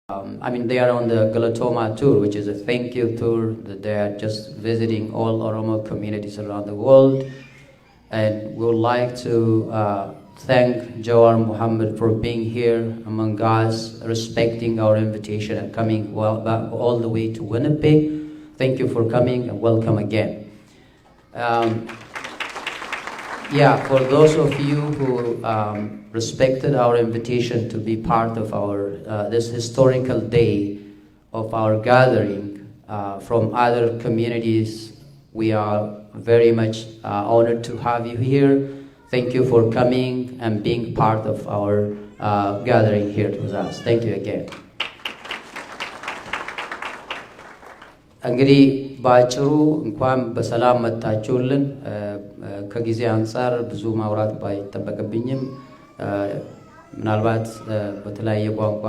I mean, they are on the Galatoma tour, which is a thank you tour. That they are just visiting all Oromo communities around the world. And we would like to thank Jawar Muhammad for being here among us, respecting our invitation and coming back all the way to Winnipeg. Thank you for coming and welcome again. Yeah, for those of you who respected our invitation to be part of our this historical day of our gathering from other communities, we are very much honored to have you here. Thank you for coming and being part of our gathering here with us. Thank you again. እንግዲህ ባጭሩ እንኳን በሰላም መጣችሁልን። ከጊዜ አንፃር ብዙ ማውራት ባይጠበቅብኝም ምናልባት በተለያየ ቋንቋ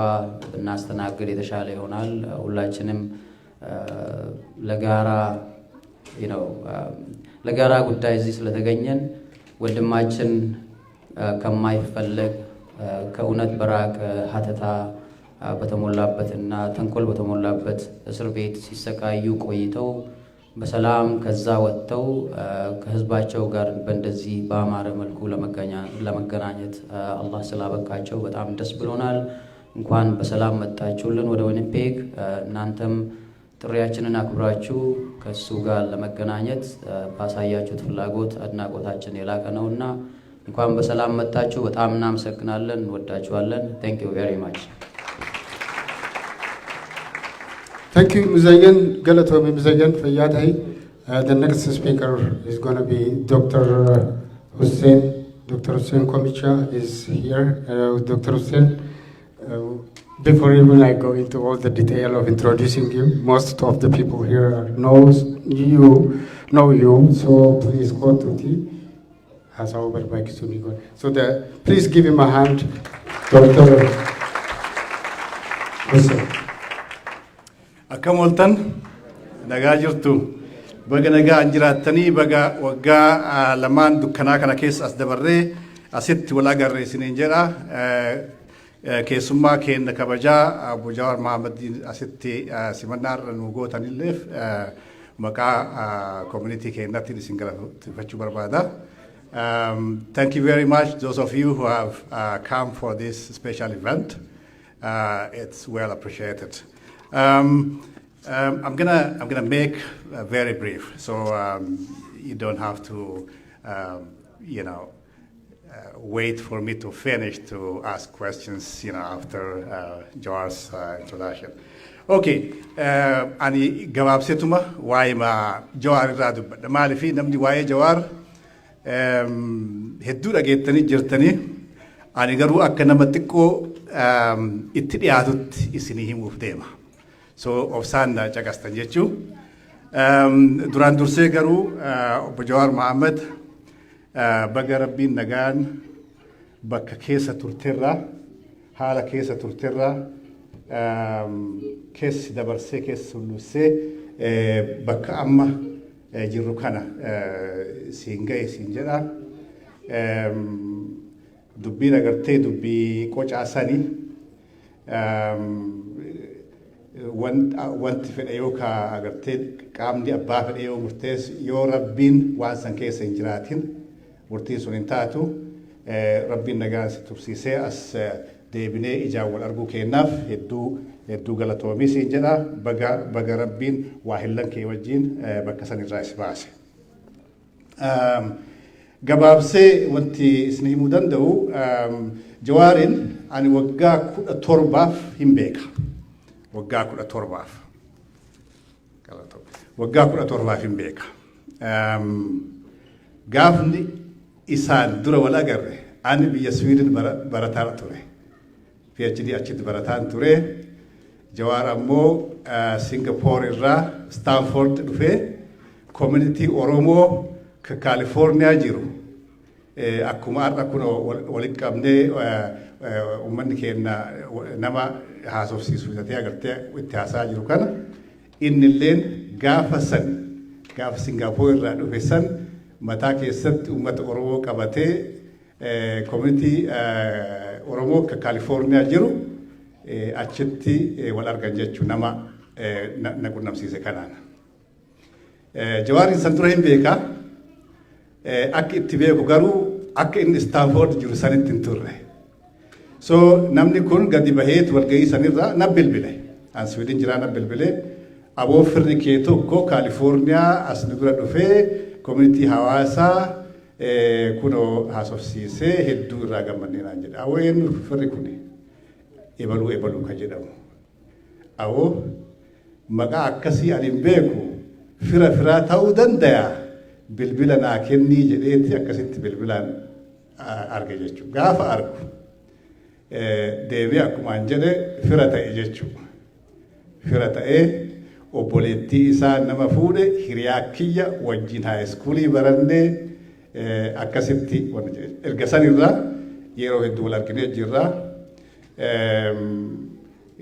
ብናስተናግድ የተሻለ ይሆናል። ሁላችንም ለጋራ ጉዳይ እዚህ ስለተገኘን ወንድማችን ከማይፈለግ ከእውነት በራቀ ሀተታ በተሞላበትና ተንኮል በተሞላበት እስር ቤት ሲሰቃዩ ቆይተው በሰላም ከዛ ወጥተው ከህዝባቸው ጋር በእንደዚህ በአማረ መልኩ ለመገናኘት አላህ ስላበቃቸው በጣም ደስ ብሎናል። እንኳን በሰላም መጣችሁልን ወደ ዊኒፔግ። እናንተም ጥሪያችንን አክብራችሁ ከሱ ጋር ለመገናኘት ባሳያችሁት ፍላጎት አድናቆታችን የላቀ ነውና እንኳን በሰላም መጣችሁ። በጣም እናመሰግናለን፣ እንወዳችኋለን። Thank you very much. Thank you, Muzayan Galatomi Muzayan Fayyadhi. The next speaker is going to be Dr. Hussein. Dr. Hussein Komicha is here. Dr. Hussein, before even I go into all the detail of introducing you, most of the people here know you, so please go to the So please give him a hand, Dr. Hussein. Akamoltan nagaa jirtu baga nagaa anjiraatanii baga waggaa lamaan dukkanaa kana keessa as dabarree asitti wal agarre isiniin jedha. Keessummaa keenya kabajaa Obbo Jawar Mohammad asitti simannaarra nu gootanilleef maqaa community keenyatti isin galateeffachuu barbaada. Thank you very much those of you who have come for this special event. It's well appreciated. I'm gonna make very brief, so you don't have to, wait for me to finish to ask questions, after Jawar's introduction. Okay, ani gabaabsetuma waa'ee Jawar irraa dubbadha. Maaliif namni waa'ee Jawar hedduu dhageettanii jirtanii, ani garuu akka nama xiqqoo itti dhiyaatutti isinii himuuf deema. So obsaan caqastan jechuu. Duraan dursee garuu Obbo Jawar Mohammad baga rabbiin nagaan bakka keessa turterra, haala keessa turterra, keessi dabarsee keessa sullussee bakka amma jirru kana siin ga'e siin jedha. Dubbiin agartee dubbii qocaasanii wanti fedhe yoo agartee qaamni abbaa fedhe yoo murteessu yoo rabbiin waan san keessa hin jiraatin murtiin sun hin taatu. Rabbiin nagaan si tursiisee as deebinee ijaan wal arguu kennaaf hedduu galatoomii siin jedha. Baga rabbiin waa hillan kee wajjin bakka san irraa is baase. Gabaabsee wanti isin himuu danda'u Jawaarin ani waggaa 17 hin beeka. Waggaa 17 hin beeka. Gaafni isaan dura wal agarre ani biyya Sweden barataa ture. PhD achitti barataan ture. Jawar ammoo Singapore irraa Stanford dhufee community Oromoo ka California jiru. Akkuma har'a kun walitti qabnee uummanni keenya nama haasofsiisu fitatee agartee itti haasaa jiru kana innilleen gaafa Singapore irraa dhufe san mataa keessatti uummata Oromoo qabatee community Oromoo ka California jiru achitti wal argan jechuu nama na qunnamsiise kanaan. Jawaariin san dura hin beekaa akka itti beeku garuu akka inni Istaanfoord jiru sanitti hin turre. So namni kun gadi baheetu walgahii sanirraa na bilbile. An Sweden jiraa na bilbile. Aboo firri kee tokko Kaalifoorniyaa as nu dura dhufee community hawaasaa kunoo haasofsiisee hedduu irraa gammannee naan jedhe. Awoo eenyu firri kuni ebaluu kan jedhamu. Awoo maqaa akkasii ani hin beeku firaa ta'uu danda'a bilbila naa kennii jedheetti akkasitti bilbilaan arge jechuudha. Gaafa argu deebii akkumaan jedhe fira ta'e jechuudha. Fira ta'ee obboleettii isaa nama fuudhe hiriyaa kiyya wajjin haayiskuulii barannee akkasitti erga sanirraa yeroo hedduu wal arginee jirra.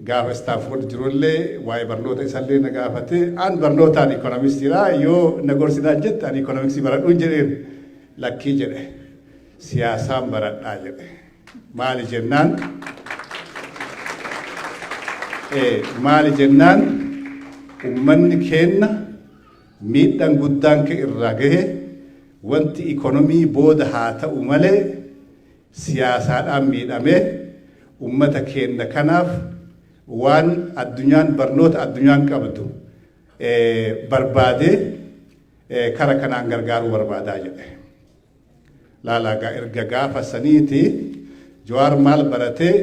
Gaafa Istaanfoord jirullee waa'ee barnoota isallee na gaafate an barnootaan ikoonomistiidha yoo na gorsinaan jette ani ikoonomiksii baradhuun jedheen lakkii jedhe siyaasaan baradhaa jedhe. Maali jennaan ummanni keenna miidhaan guddaan kee irraa gahe wanti ikoonomii booda haa ta'u malee siyaasaadhaan miidhamee ummata keenna kanaaf waan addunyaan barnoota addunyaan qabdu barbaadee kara kanaan gargaaruu barbaadaa jedhe. Laalaagaa erga gaafa saniiti Jawaar maal baratee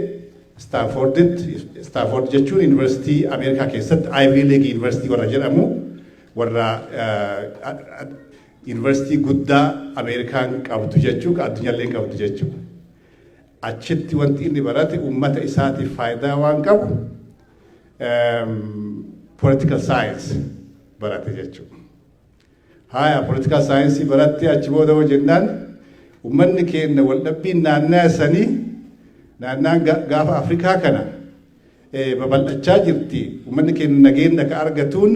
Istaanfoord jechuun yuunivarsiitii Ameerikaa keessatti Ivy League yuunivarsiitii warra jedhamu warra yuunivarsiitii guddaa Ameerikaan qabdu jechuu addunyaallee qabdu jechuu. Achitti wanti inni barate ummata isaatiif faayidaa waan qabu political science barate jechuudha. Haya political science baratte achi booda hoo jennaan ummanni keenya wal dhabbiin naannaa sanii naannaan gaafa Afrikaa kana babal'achaa jirti. Ummanni keenya nageenya ka argatuun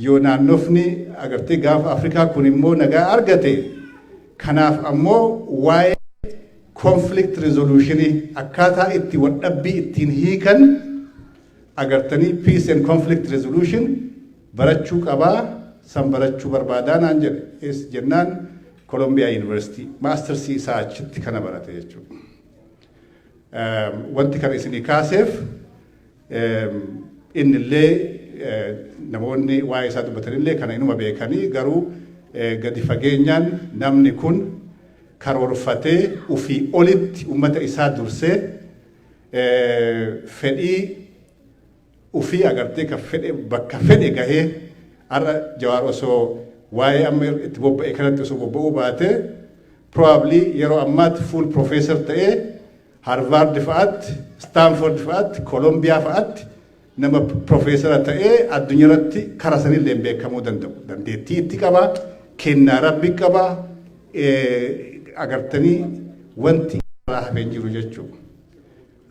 yoo naannofni agartee gaafa Afrikaa kun immoo nagaa argate kanaaf ammoo waa'ee conflict resolution akkaataa itti wal dhabbii ittiin hiikan agartanii peace and conflict resolution barachuu qabaa san barachuu barbaadaa naan jedhe. Es jennaan Columbia University master's isaa achitti kana barate jechuudha. Wanti kana isinii kaaseef innillee namoonni waa'ee isaa dubbatanillee kana inuma beekanii garuu gadi fageenyaan namni kun karoorfatee ufii olitti ummata isaa dursee fedhii ufii agartee ka fedhe bakka fedhe gahee arra Jawaar osoo waa'ee amma itti bobba'e kanatti osoo bobba'uu baate probably yeroo ammaatti full professor ta'ee Harvard fa'aatti Stanford fa'aatti Columbia fa'aatti nama professora ta'ee addunyaatti kara sanillee beekamuu danda'u. Dandeettii itti qaba, kennaa rabbi qaba, agartanii wanti irraa hafeen jiru jechuudha.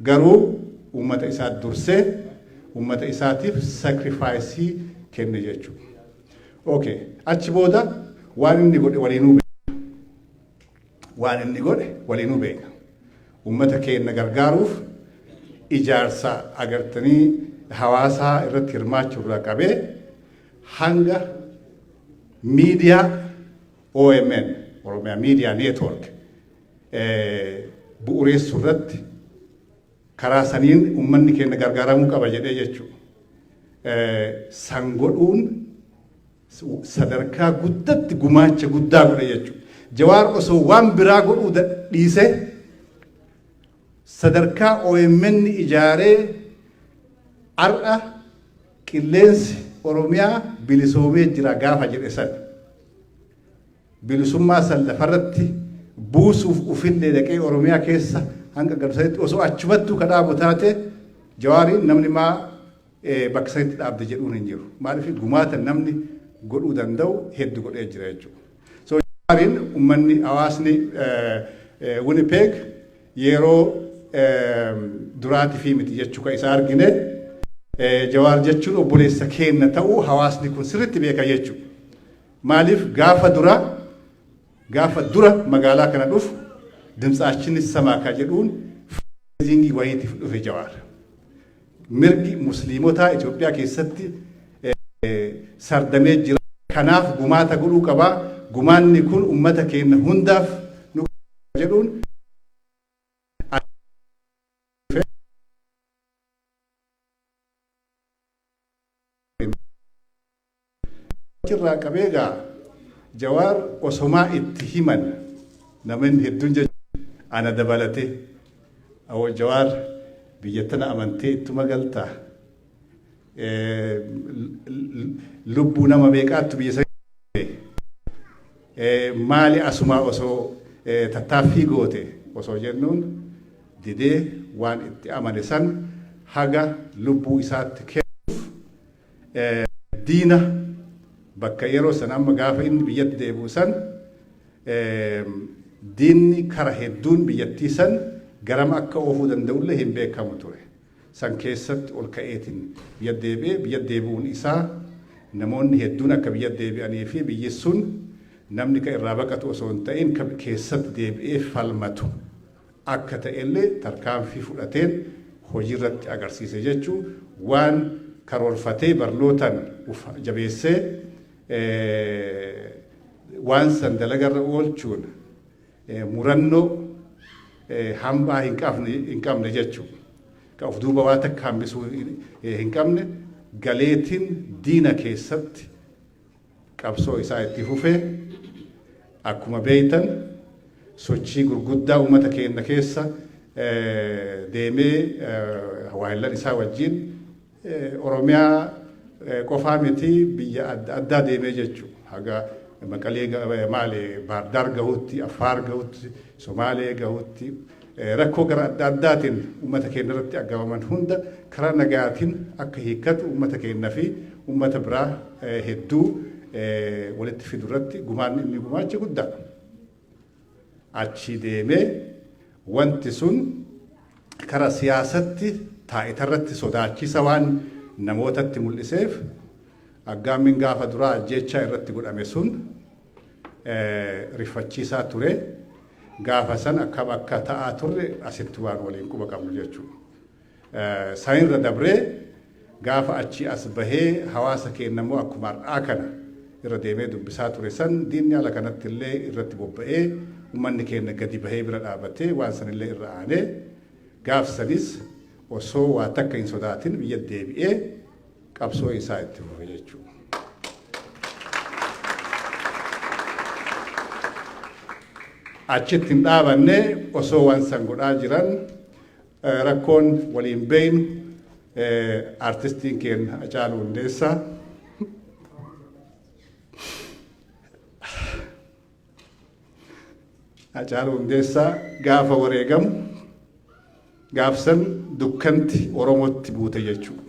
Garuu ummata isaa dursee ummata isaatiif sacrifice kenne jechuudha. Okay, achi booda waan inni godhe waliinuu beeka. Waan inni godhe waliinuu beeka. Ummata keenya gargaaruuf ijaarsa agartanii hawaasaa irratti hirmaachuu irraa qabee hanga miidiyaa OMN Oromiyaa Media Network bu'uureessuu irratti karaa saniin ummanni keenya gargaaramuu qaba jedhee jechuudha. San godhuun sadarkaa guddatti gumaacha guddaa godhe jechuudha. Jawaar osoo waan biraa godhuu dhiise sadarkaa OMN ijaaree ar'a qilleensi Oromiyaa bilisoomee jira gaafa jedhe san bilisummaa san lafarratti buusuuf ufillee dhaqee Oromiyaa keessa hanga galsatti osoo achumattuu ka dhaabu taate Jawaariin namni maa bakka sanitti dhaabde jedhuun hin jiru. Maaliif gumaata namni godhuu danda'u hedduu godhee jira jechuudha. So Jawaariin ummanni hawaasni Winnipeg yeroo duraati fi miti jechuu ka isa argine Jawaar jechuun obboleessa keenya ta'uu hawaasni kun sirriitti beeka jechuudha. Maaliif gaafa dura magaalaa kana dhufu dimtsaachini samaa ka jedhuun fiizingii wayiitiif dhufe Jawaar. mirgi musliimotaa Itoophiyaa keessatti sardamee jira. Kanaaf gumaata godhuu qabaa. Gumaanni kun ummata keenya hundaaf nu jedhuun irraa qabeegaa Jawaar osomaa itti himan namoonni hedduun jechuudha ana dabalate awwa Jawaar biyyattina amantee ittuma galtaa lubbuu nama beekaattu biyya maali asumaa osoo tattaaffii goote osoo jennuun didee waan itti amane san haga lubbuu isaatti kennuuf diina bakka yeroo san amma gaafa inni biyyatti deebi'u san diinni kara hedduun biyyattii san garam akka oofuu danda'ullee hin beekamu ture. San keessatti ol ka'eetiin biyya deebi'uun isaa namoonni hedduun akka biyya deebi'anii fi biyyi sun namni ka irraa baqatu osoo hin ta'in keessatti deebi'ee falmatu akka ta'ellee tarkaanfii fudhateen hojiirratti agarsiise jechuu waan karoorfatee barnootaan jabeessee waan san dalagarra oolchuun murannoo hambaa hin qabne jechuu ka of duuba waa takka hambisuu hin qabne galeetiin diina keessatti qabsoo isaa itti fufee akkuma beeytan sochii gurguddaa uummata keenya keessa deemee waayillan isaa wajjin Oromiyaa qofaa miti biyya addaa deemee jechuu haga Maqalee maali Baardaar gahutti Affaar gahutti Somaalee gahutti rakkoo gara adda addaatiin uummata keenya irratti aggaamaman hunda karaa nagaatiin akka hiikkatu uummata keenya fi uummata biraa hedduu walitti fidu irratti gumaan inni gumaacha guddaa achi deemee wanti sun karaa siyaasatti taa'itarratti sodaachisa waan namootatti mul'iseef aggaammin gaafa duraa ajjeechaa irratti godhame sun rifachiisaa ture gaafa san akka ta'aa turre asitti waan waliin quba qabnu jechuudha. Sanirra dabree gaafa achi as bahee hawaasa keenya immoo akkuma har'aa kana irra deemee dubbisaa ture san diinni ala kanatti illee irratti bobba'ee uummanni keenya gadi bahee bira dhaabatee waan sanillee irra aanee gaaf sanis osoo waa takka hin sodaatin biyya deebi'ee qabsoo isaa itti fufe jechuudha. Achitti hin dhaabanne osoo waan san godhaa jiran rakkoon waliin beeynu artistiin keenya Hacaaluu Hundeessaa Hacaaluu Hundeessaa gaafa wareegamu gaafsan dukkanti Oromootti buute jechuudha.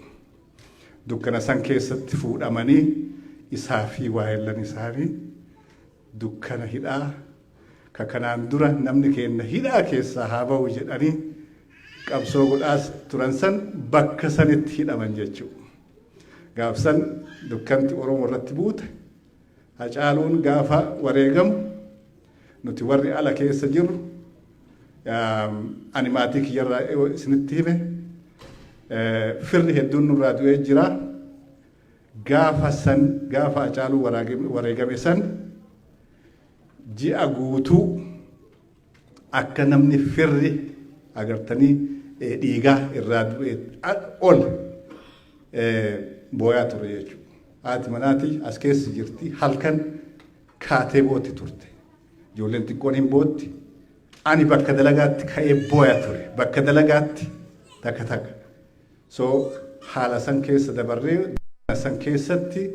Dukkana san keessatti fuudhamanii isaa fi waayillan isaanii dukkana hidhaa ka kanaan dura namni keenya hidhaa keessaa haa ba'u jedhanii qabsoo godhaas turan san bakka sanitti hidhaman jechuudha. Gaafsan dukkanti Oromoo irratti buute Hacaaluun gaafa wareegamu nuti warri ala keessa jirru animaatii kiyyarraa isinitti hime firri hedduun nurraa du'ee jira. Gaafa Hacaaluu wareegame san ji'a guutuu akka namni firri agartanii dhiigaa irraa du'e ol booyaa ture jechuudha. Haati manaatii as keessa jirti halkan kaatee bootti turte. Ijoolleen xiqqoon hin bootti. Ani bakka dalagaatti ka'ee booyaa ture. Bakka dalagaatti takka. So haala san keessa dabarree san keessatti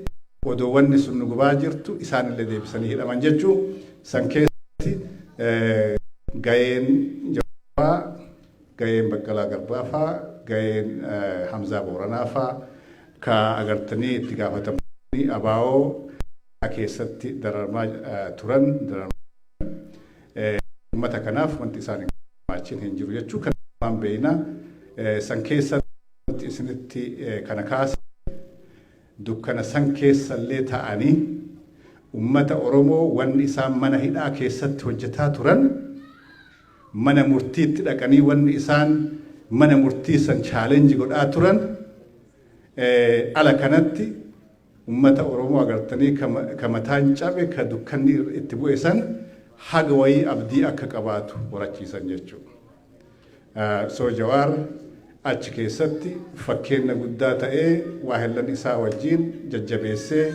odoo wanni sun nu gubaa jirtu isaanillee deebisanii hidhaman jechuun san keessatti ga'een Jawaar, ga'een Baqqalaa Garbaa fa'aa, ga'een Hamzaa Booranaa fa'aa ka agartanii itti gaafatamanii abaa'oo keessatti dararamaa turan uummata kanaaf wanti isaan hin hin jiru jechuu kan waan beeyna san keessatti isinitti kana kaasa dukkana san keessallee ta'anii ummata Oromoo wanni isaan mana hidhaa keessatti hojjetaa turan mana murtiitti dhaqanii wanni isaan mana murtii san challenge godhaa turan ala kanatti ummata Oromoo agartanii kamataan cabe ka dukkanni itti bu'e san haga wayii abdii akka qabaatu warachiisan jechuudha. So Jawaar achi keessatti fakkeenya guddaa ta'ee waahillan isaa wajjin jajjabeessee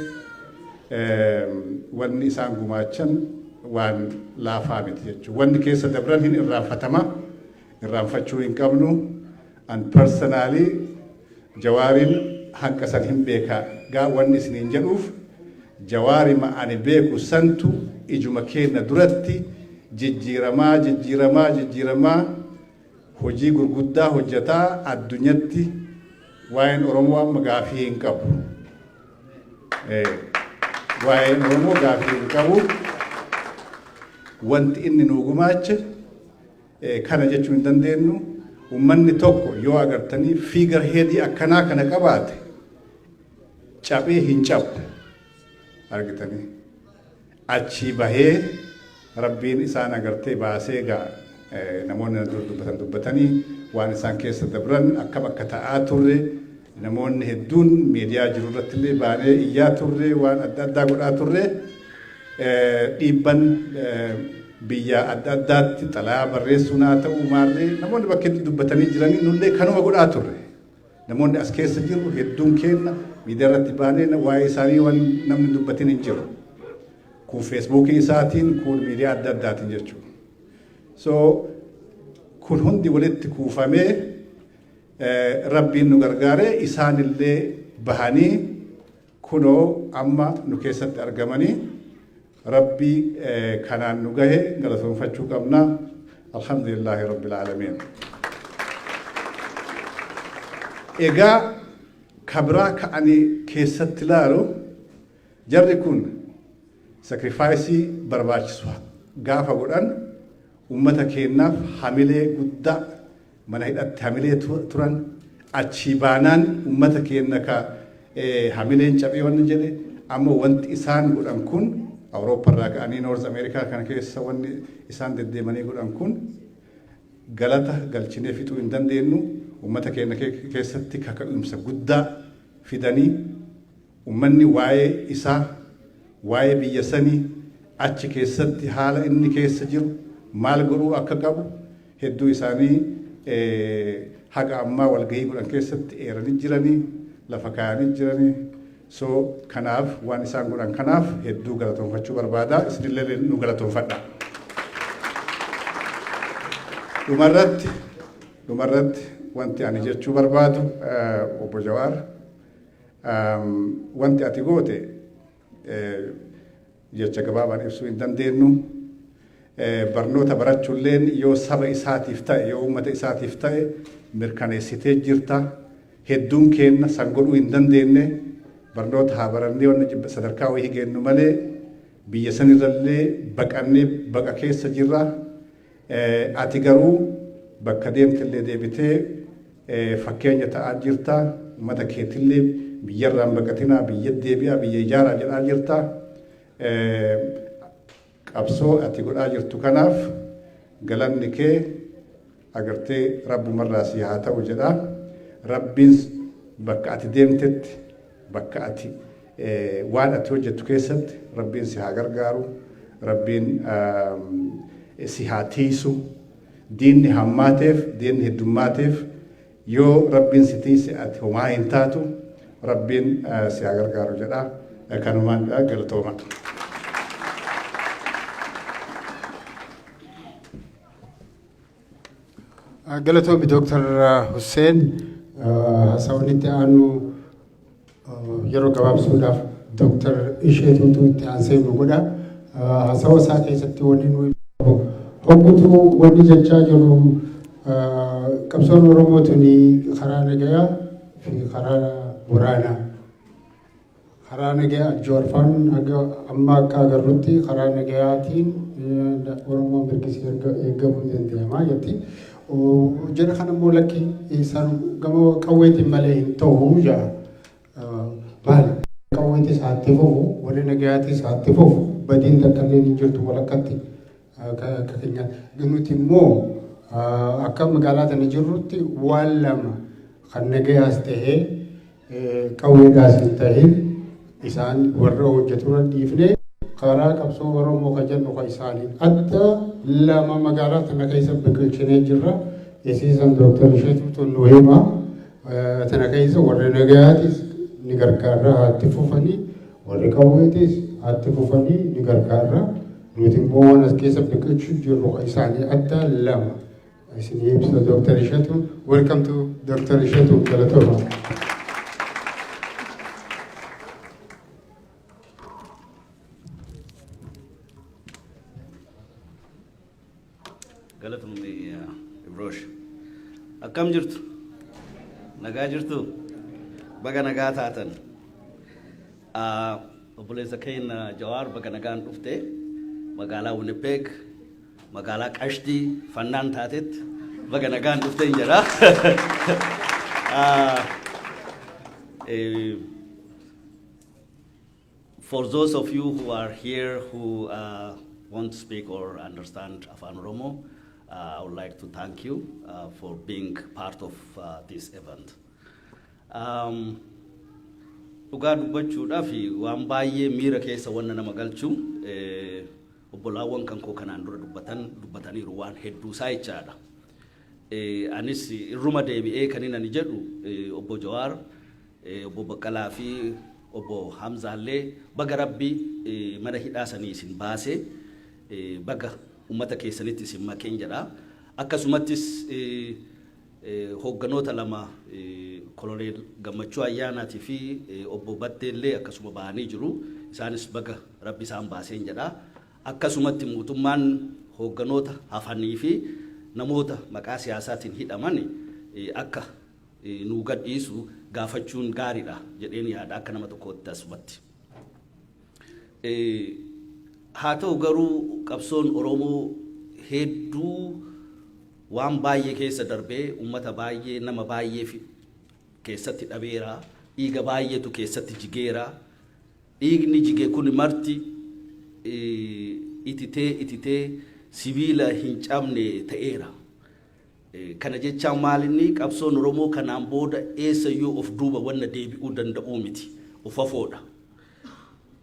wanni isaan gumaachan waan laafaa miti jechuudha. Wanni keessa dabran hin irraanfatama, irraanfachuu hin qabnu. An personally Jawaarin hanqa san hin beeka gaa wanni isiniin jedhuuf Jawaari ma ani beeku santu ijuma keenya duratti jijjiiramaa hojii gurguddaa hojjetaa addunyatti waa'een Oromoo amma gaafii hin qabu. Waa'een Oromoo gaafii hin qabu. Wanti inni nuu gumaache kana jechuu hin dandeenyu. Ummanni tokko yoo agartanii fiigar heedii akkanaa kana qabaate cabee hin cabu argitanii achii bahee rabbiin isaan agartee baasee gaa namoonni dubbatanii waan isaan keessa dabran akkam akka ta'aa turre namoonni hedduun miidiyaa jiru irratti illee baanee iyyaa turre waan adda addaa godhaa turre dhiibban biyya adda addaatti xalayaa barreessuun haa ta'u maarree namoonni bakkeetti dubbatanii jiranii nullee kanuma godhaa turre namoonni as keessa jiru hedduun keenya miidiyaa irratti baanee waa'ee isaanii waan namni dubbatin hin jiru kun feesbuukii isaatiin kun miidiyaa adda addaatiin jechuudha. So kun hundi walitti kuufamee rabbiin nu gargaaree isaanillee bahanii kunoo amma nu keessatti argamanii rabbii kanaan nu gahe galatoonfachuu qabna. Alhamdulillahi rabbil aalamiin. Egaa kabraa ka'anii keessatti ilaalu jarri kun sakrifaayisii barbaachisu gaafa godhan ummata keenyaaf hamilee guddaa mana hidhatti hamilee turan achii baanaan ummata keenya ka hamileen cabee wanni jedhe amma wanti isaan godhan kun Awurooppaa irraa ka'anii Noorz Ameerikaa kana keessa wanni isaan deddeemanii godhan kun galata galchinee fixuu hin dandeenyu ummata keenya keessatti kaka'umsa guddaa fidanii ummanni waa'ee isaa waa'ee biyya sanii achi keessatti haala inni keessa jiru maal godhuu akka qabu hedduu isaanii haga ammaa walgahii godhan keessatti eeranii jiranii lafa kaayanii jiranii. So kanaaf waan isaan godhan kanaaf hedduu galatoonfachuu barbaada isinillee nu galatoonfadha. Dhumarratti wanti ani jechuu barbaadu obbo Jawaar wanti ati goote jecha gabaabaan ibsuu hin dandeenyu barnoota barachuulleen yoo saba isaatiif ta'e yoo uummata isaatiif ta'e mirkaneessitee jirta hedduun keenya san godhuu hin dandeenye barnoota haa barannee wanna sadarkaa wayii geennu malee biyya sanirrallee baqannee baqa keessa jirra. Ati garuu bakka deemtillee deebitee fakkeenya ta'aa jirta uummata keetillee biyyarraan baqatinaa biyya deebi'aa biyya ijaaraa jedhaa jirta. Qabsoo ati godhaa jirtu kanaaf galanni kee agartee rabbumarraa si haa ta'u jedha. Rabbiin bakka ati deemtetti bakka ati waan ati hojjettu keessatti rabbiin si haa gargaaru rabbiin si haa tiisu diinni hammaateef diinni heddummaateef yoo rabbiin si tiise ati homaa hin taatu rabbiin si haa gargaaru jedha. Kanumaan galatooma. Galatoomi Dr. Hussein haasawanitti aanu yeroo gabaabsuudhaaf Dr. Isheetuutu itti aansee nu godha. Haasawa isaa keessatti wanni nuyi hoggutuu wanni jechaa jiru qabsoon Oromootiin karaa nagayaa fi karaa waraanaa. Karaa nagayaa Jawaarfaan amma akka agarrutti karaa nagayaatiin Oromoo mirgisii eegamuu danda'ama jetti. Jara kana immoo lakki isaan gama qawweetiin malee hin ta'u jaa maali qawweetis haatti fufu warri nagayaatis haatti fufu badiin takka illee hin jirtu walakkatti akka keenya nuti immoo akka magaalaa tana jirrutti waan lama kan nagayaas ta'ee qawweedhaas hin ta'in isaan warra hojjeturan dhiifne karaa qabsoo Oromoo kan jennu kan isaaniin adda lama magaalaa tana keessa biqilchinee jirra. Isiisan Dr. Isheetu nu hima tana keessa warri nagayaatis ni gargaarra haatti fufanii warri qawweetis haatti fufanii ni gargaarra. Nuti immoo waan as keessa biqilchuu jirru kan isaanii adda lama. Isinii ibsa Dr. Isheetu. Welcome to Dr. Isheetu Galatooma. Galatoomni Ibrosh. Akkam jirtu? Nagaa jirtu? Baga nagaa taatan. Obboleessa keenya Jawaar baga nagaan dhufte magaalaa Winnipeg magaalaa Qashtii fannaan taatetti baga nagaan dhufte hin jedha. For those of you who are here who want to speak or understand Afaan Oromoo, I would like to thank you for being part of this event. Dhugaa dubbachuudhaaf waan baay'ee miira keessa wanna nama galchu obbolaawwan kan koo kanaan dura dubbataniiru waan hedduu isaa jechaadha. Anis irruma deebi'ee kan inni jedhu obbo Jawaar, obbo Baqqalaa fi obbo Hamzaallee baga Rabbi mana hidhaa sanii isin baasee baga ummata keessanitti isin makeen jedha. Akkasumattis hoogganoota lama Koloneel Gammachuu Ayyaanaatii fi obbo Batteellee akkasuma bahanii jiru. Isaanis baga Rabbi isaan baaseen jedha. Akkasumatti mootummaan hoogganoota hafanii fi namoota maqaa siyaasaatiin hidhaman akka nu gadhiisu gaafachuun gaariidha jedheen yaada akka nama tokkootti asumatti. Haa ta'u garuu qabsoon Oromoo hedduu waan baay'ee keessa darbee ummata baay'ee nama baay'ee keessatti dhabeera. Dhiiga baay'eetu keessatti jigeera. Dhiigni jige kun marti ititee sibiila hin cabne ta'eera. Kana jechaan maalinni qabsoon Oromoo kanaan booda eessayyuu of duuba wanna deebi'uu danda'uu miti. Ufafoodha.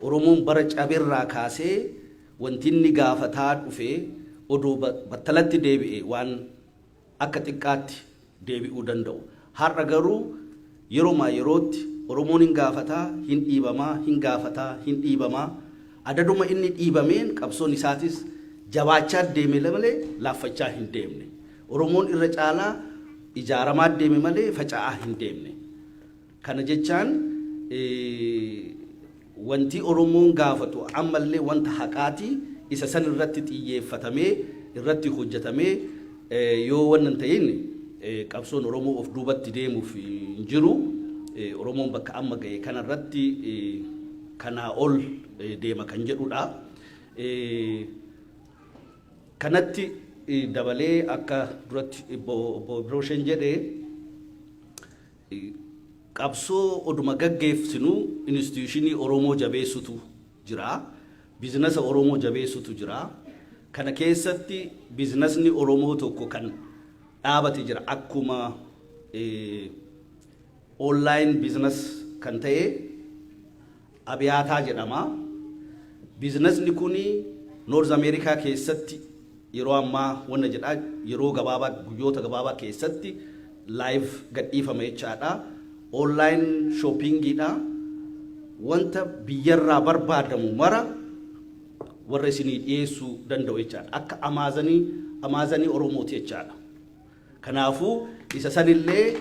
Oromoon bara cabirraa kaasee wanti inni gaafataa dhufee oduu battalatti deebi'e waan akka xiqqaatti deebi'uu danda'u. Har'a garuu yerootti Oromoon hin gaafataa, hin dhiibamaa, hin gaafataa, hin dhiibamaa. Adaduma inni dhiibameen qabsoon isaatis jabaachaa deeme malee laaffachaa hin deemne. Oromoon irra caalaa ijaaramaa deeme malee faca'aa hin deemne. Kana jechaan wanti Oromoon gaafatu ammallee wanta haqaati isa san irratti xiyyeeffatamee irratti hojjetamee yoo wannan ta'in qabsoon Oromoo of duubatti deemuuf hin jiru. Oromoon bakka amma ga'e kanarratti kanaa ol deema kan jedhudha. Kanatti dabalee akka duratti obbo Birooshen jedhee qabsoo oduma gaggeessinu instituushinii Oromoo jabeessutu jira. Biizinasa Oromoo jabeessutu jira. Kana keessatti biizinasni Oromoo tokko kan dhaabate jira akkuma online business kan ta'e Abiyaataa jedhama. Biizinasni kuni North America keessatti yeroo ammaa wanna jedhaa yeroo gabaabaa guyyoota gabaabaa keessatti live gadhiifama jechaadha. Online shoppingidha. Wanta biyyarraa barbaadamu mara warra isinii dhiyeessuu danda'u jechaadha. Akka Amaazanii Oromooti jechaadha. Kanaafuu isa sanillee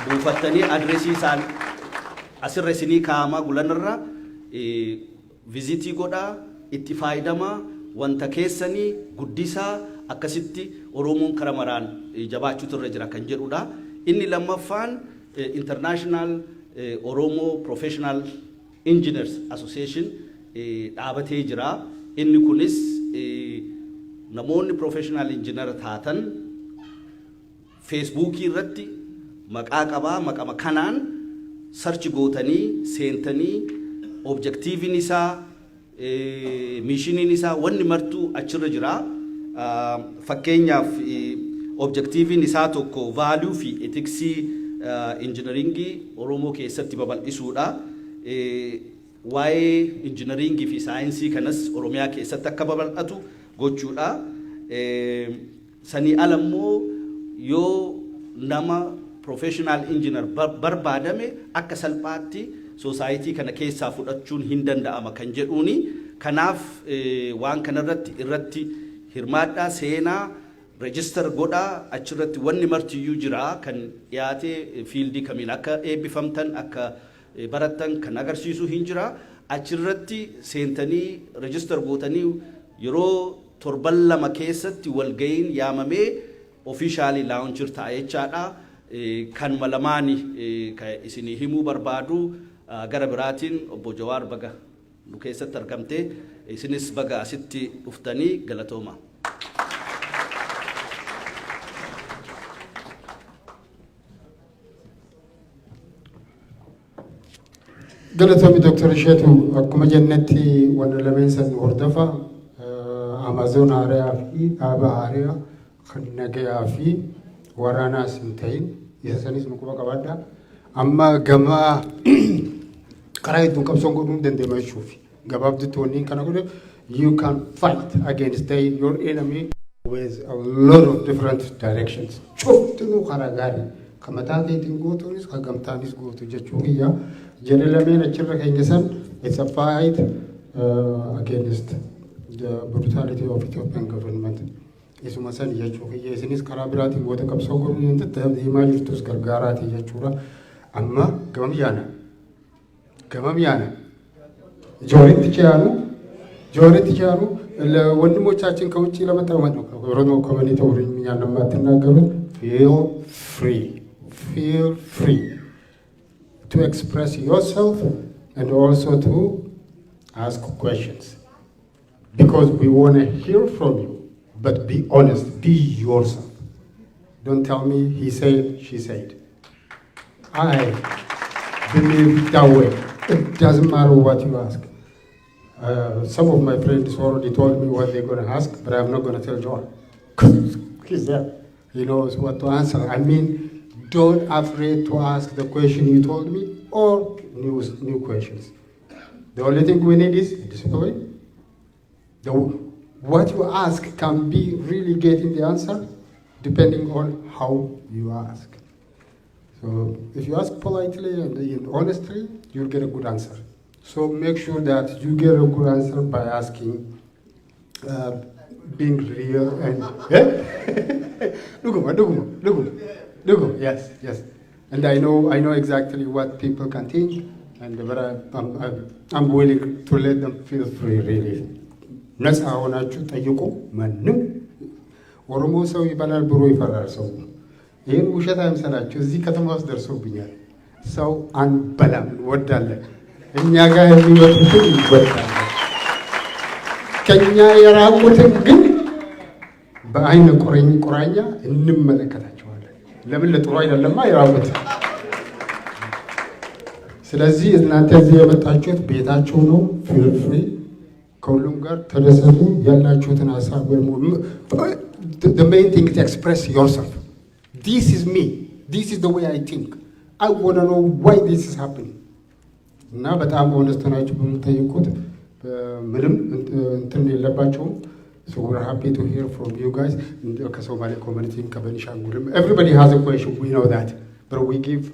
buufattanii adreesii isaan asirra isinii kaa'amaa gulanirra vizitii godhaa itti faaydamaa wanta keessanii guddisaa akkasitti Oromoon kara maraan jabaachuutu irra jira kan jedhudha. Inni lammaffaan International Oromo Professional Engineers Association dhaabatee jira. Inni kunis namoonni professional engineer taatan Facebook irratti maqaa qabaa maqama kanaan search gootanii seentanii objectivin isaa mishiniin isaa wanni martuu achirra jira. fakkeenyaaf objektiiviin isaa tokko value fi ethicsii engineeringii Oromoo keessatti babal'isuudha. Waa'ee engineeringii fi saayinsii kanas Oromiyaa keessatti akka babal'atu gochuudha. Sanii alammoo yoo nama professional engineer barbaadame akka salphaatti society kana keessaa fudhachuun hin danda'ama kan jedhuuni. Kanaaf waan kanarratti irratti hirmaadhaa seenaa register godhaa achirratti wanni martiyyuu jira kan dhiyaatee fiildii kamiin akka eebbifamtan akka barattan kan agarsiisu hin jira. Achirratti seentanii register gootanii yeroo torban lama keessatti walga'iin yaamamee officially launchir ta'a jechaadha. Kan malamaani isinii himuu barbaadu gara biraatiin obbo Jawaar baga nu keessatti argamte isinis baga asitti dhuftanii galatooma. Galatoomii Dr. Isheetu akkuma jennetti wanna lameen san hordofa Amazon haaraa fi dhaaba haaraa kan nagayaa fi waraanaas hin ta'in isa sanis nu quba qabaadha. Amma gama karaa hedduun qabsoon godhuun dandeema jechuufi gabaabdutti wanni kana godhe you can fight against your enemy with a lot of different directions. Cuftinuu karaa gaarii kan mataa keetiin gootuunis kan gamtaanis gootu jechuu kiyya. Jedhe lameen achirra keenya san it's a fight against the brutality of Ethiopian government. Isuma san jechuu kiyya isinis karaa biraatiin goota qabsoo godhuun deemaa jirtus gargaaraati jechuudha. Amma gamam yaana ጆሪት ቻሉ ወንድሞቻችን ከውጪ ለመጣው ኦሮሞ ኮሚኒቲ ወርኛ ነው ማትናገሩት feel free to express yourself and also to ask questions because we want to hear from you, but be honest, be yourself. Don't tell me he said, she said. I believe that way. It doesn't matter what you ask. Some of my friends already told me what they're going to ask, but I'm not going to tell John. He's there. He knows what to answer. I mean, don't afraid to ask the question you told me or new questions. The only thing we need is discipline. What you ask can be really getting the answer depending on how you ask. So if you ask politely and honestly, you'll get a good answer. So make sure that you get a good answer by asking, being real and yes. And I know exactly what people can think, but I'm willing to let them feel free. Really, ነፃ ሆናችሁ ጠይቁ። ማንም ኦሮሞ ሰው ይባላል ብሎ ይፈራል ሰው። ይህን ውሸት አይምሰላችሁ። እዚህ ከተማ ውስጥ ደርሶብኛል። ሰው አንበላም እንወዳለን። እኛ ጋር የሚመጡትን ይወዳል። ከኛ የራቁትን ግን በአይነ ቁራኛ እንመለከታቸዋለን። ለምን ለጥሩ አይደለማ የራቁት። ስለዚህ እናንተ እዚህ የመጣችሁት ቤታችሁ ነው። ፊል ፍሪ ከሁሉም ጋር ተደሰቱ። ያላችሁትን ሀሳብ the main thing is to express yourself. This is me. This is the way I think. I want to know why this is happening. እና በጣም ሆነስት ናችሁ በምትጠይቁት ምንም እንትን የለባቸውም። So we're happy to hear from you guys. ከሶማሌ ኮሚኒቲ ከቤኒሻንጉልም everybody has a question, we know that, but we give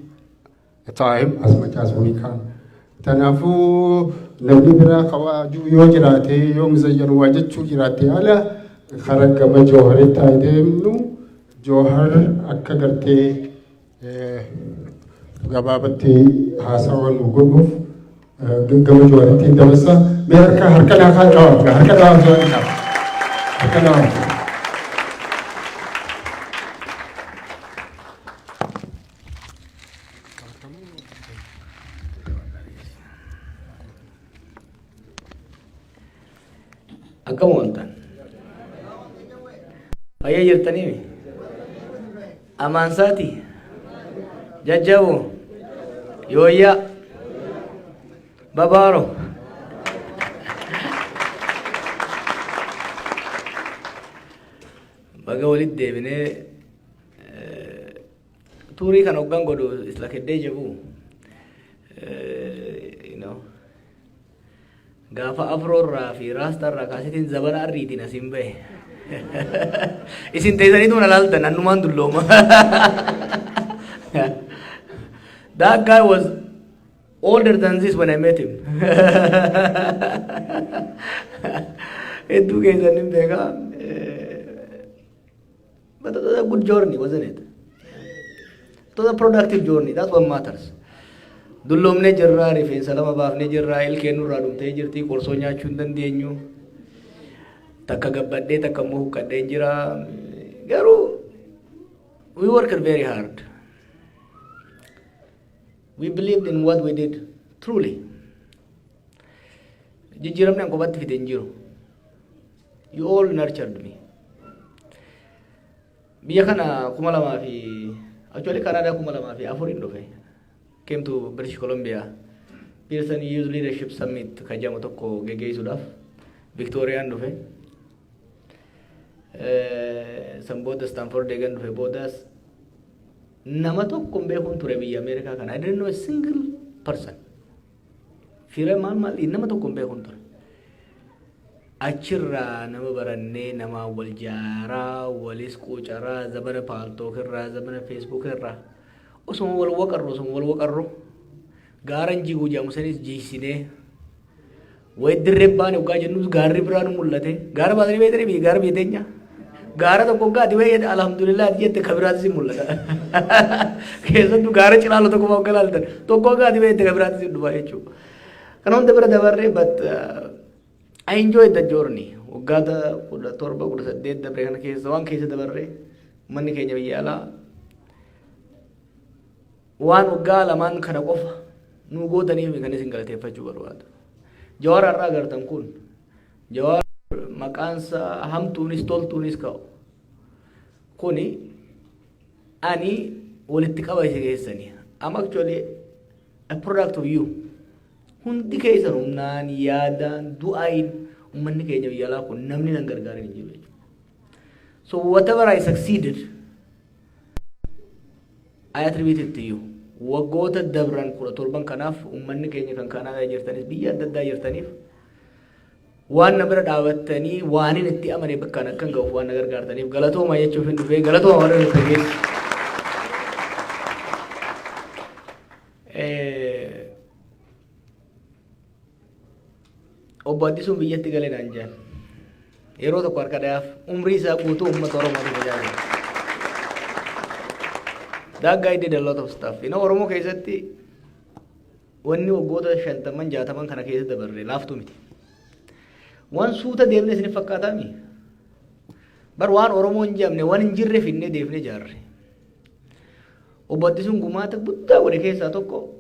a time as much as we can. ተናፉ namni biraa kawaajuu yoo jiraate yoo mizayyanu waa jechuu jiraate ala haragama jooharitti haa deemnu. Joohar akka gartee gabaabatti haasawaa nu godhuuf gama jooharitti dabarsa. Mee harka dhaabaa. Akkam ooltan? Fayyaa jirtanii? Amaansaati? Jajjaboo? Yooyyaa? Babaaroo? baga walitti deebinee tuurii kan hoggan godhu isla keddee jiru gaafa afroorraa fi raastarraa kaasitiin zabana arriitiin asiin bahe isin teessaniitu mana laaltan annumaan dullooma. That guy was older than this when I met him. Hedduu keessan hin beekaa. But it was a good journey, wasn't it? It was a productive journey. That's what matters. Dulloomne jirraa, rifeensa lama baafne jirraa, ilkeen nurraa dhumtee jirti, qorsoo nyaachuu hin dandeenyu. Takka gabbadhee takka immoo huqqadhee jira. Garuu we worked very hard. We believed in what we did, truly. Jijjiiramni an kophaatti fide hin jiru. You all nurtured me. Biyya kana 2000 actually Canada 2004 dhufe. Came to British Columbia. Pearson Youth Leadership Summit kajamu tokko geggeessuudhaaf Victoriaan dhufe. San booda Stanford deegan dhufe boodas nama tokko hin beekne ture biyya Ameerikaa kana. I didn't know a single person. Fira maal nama tokko hin beekne ture. Achirraa nama barannee nama wal jaaraa walis quucaraa zabana paaltookirraa zabana feesbuukirraa osuma wal waqarru gaaran jiguu jedhamu sanis jiisinee wayi dirree baane waggaa jennus gaarri biraan mul'ate gaara baatanii beekanii gaara beeteenya gaara tokko waggaati wayii alhamdulillah jette kabiraatis mul'ata keessattuu gaara cilaalu tokko waggaa laaltan tokko waggaati beekte kabiraatis dhufa jechuudha. Kana hunda bira dabarree but I enjoyed the journey. Waggaata 17-18 dabre kana keessa waan keessa dabarree manni keenya biyya alaa waan waggaa lamaan kana qofa nu gootaniif kan isin galateeffachuu barbaada. Jawaar har'aa agartan kun Jawaar maqaansa hamtuunis toltuunis ka'u kuni ani walitti qaba isa keessanii. I'm actually a product of you. Hundi keessan humnaan yaadaan du'aayin ummanni keenya biyya alaa kun namni nan gargaarin hin jiru. So whatever I succeeded, I attribute it to you. Waggoota dabran 17 kanaaf ummanni keenya kan Kanaadaa jirtanis biyya adda addaa jirtaniif waan na bira dhaabattanii waanin itti amane bakkaan akkan ga'uuf waan na gargaartaniif galatooma jechuuf hin dhufee galatooma warra nuti geessu. Obbo Addisuun biyyatti galee naan jedhan yeroo tokko harka dhayaaf umrii isaa guutuu uummata Oromootu tajaajila. That guy did a lot of stuff. Oromoo keessatti wanni waggoota 50-60 kana keessa dabarre laaftu miti. Waan suuta deemne isin fakkaataami. Bar waan Oromoo hin jamne waan hin jirre finnee deefnee jaarre. Obbo Addisuun gumaata guddaa godhe keessaa tokko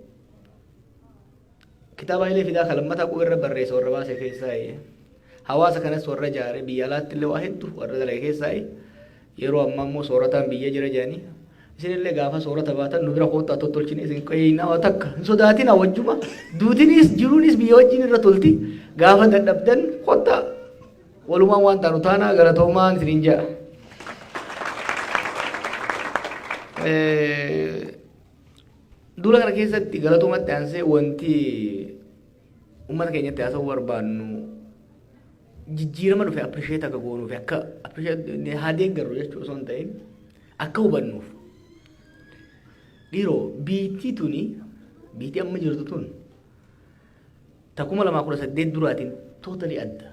kitaaba illee fidaa kalammataa irra barreessa warra baase keessaa hawaasa kanas warra jaare biyya alaatti illee waa hedduu warra dalage keessaa yeroo ammaa immoo soorataan biyya jira jedhanii isinillee gaafa soorata baatan nu bira koottaa tottolchine isin qeeyinaa takka hin sodaatina wajjuma duutinis jiruunis biyya wajjin irra tolti gaafa dadhabdan koottaa walumaan waan taanu taanaa galatoomaan isiniin jedha. Duula kana keessatti galatoomatti aansee wanti uummata keenyatti haasa'uu barbaannu jijjiirama dhufe appreciate akka goonuuf akka appreciate haa deeggarru jechuu osoo hin ta'in akka hubannuuf. Dhiiroo biitii amma jirtu tun takuma 2018 duraatiin totally adda.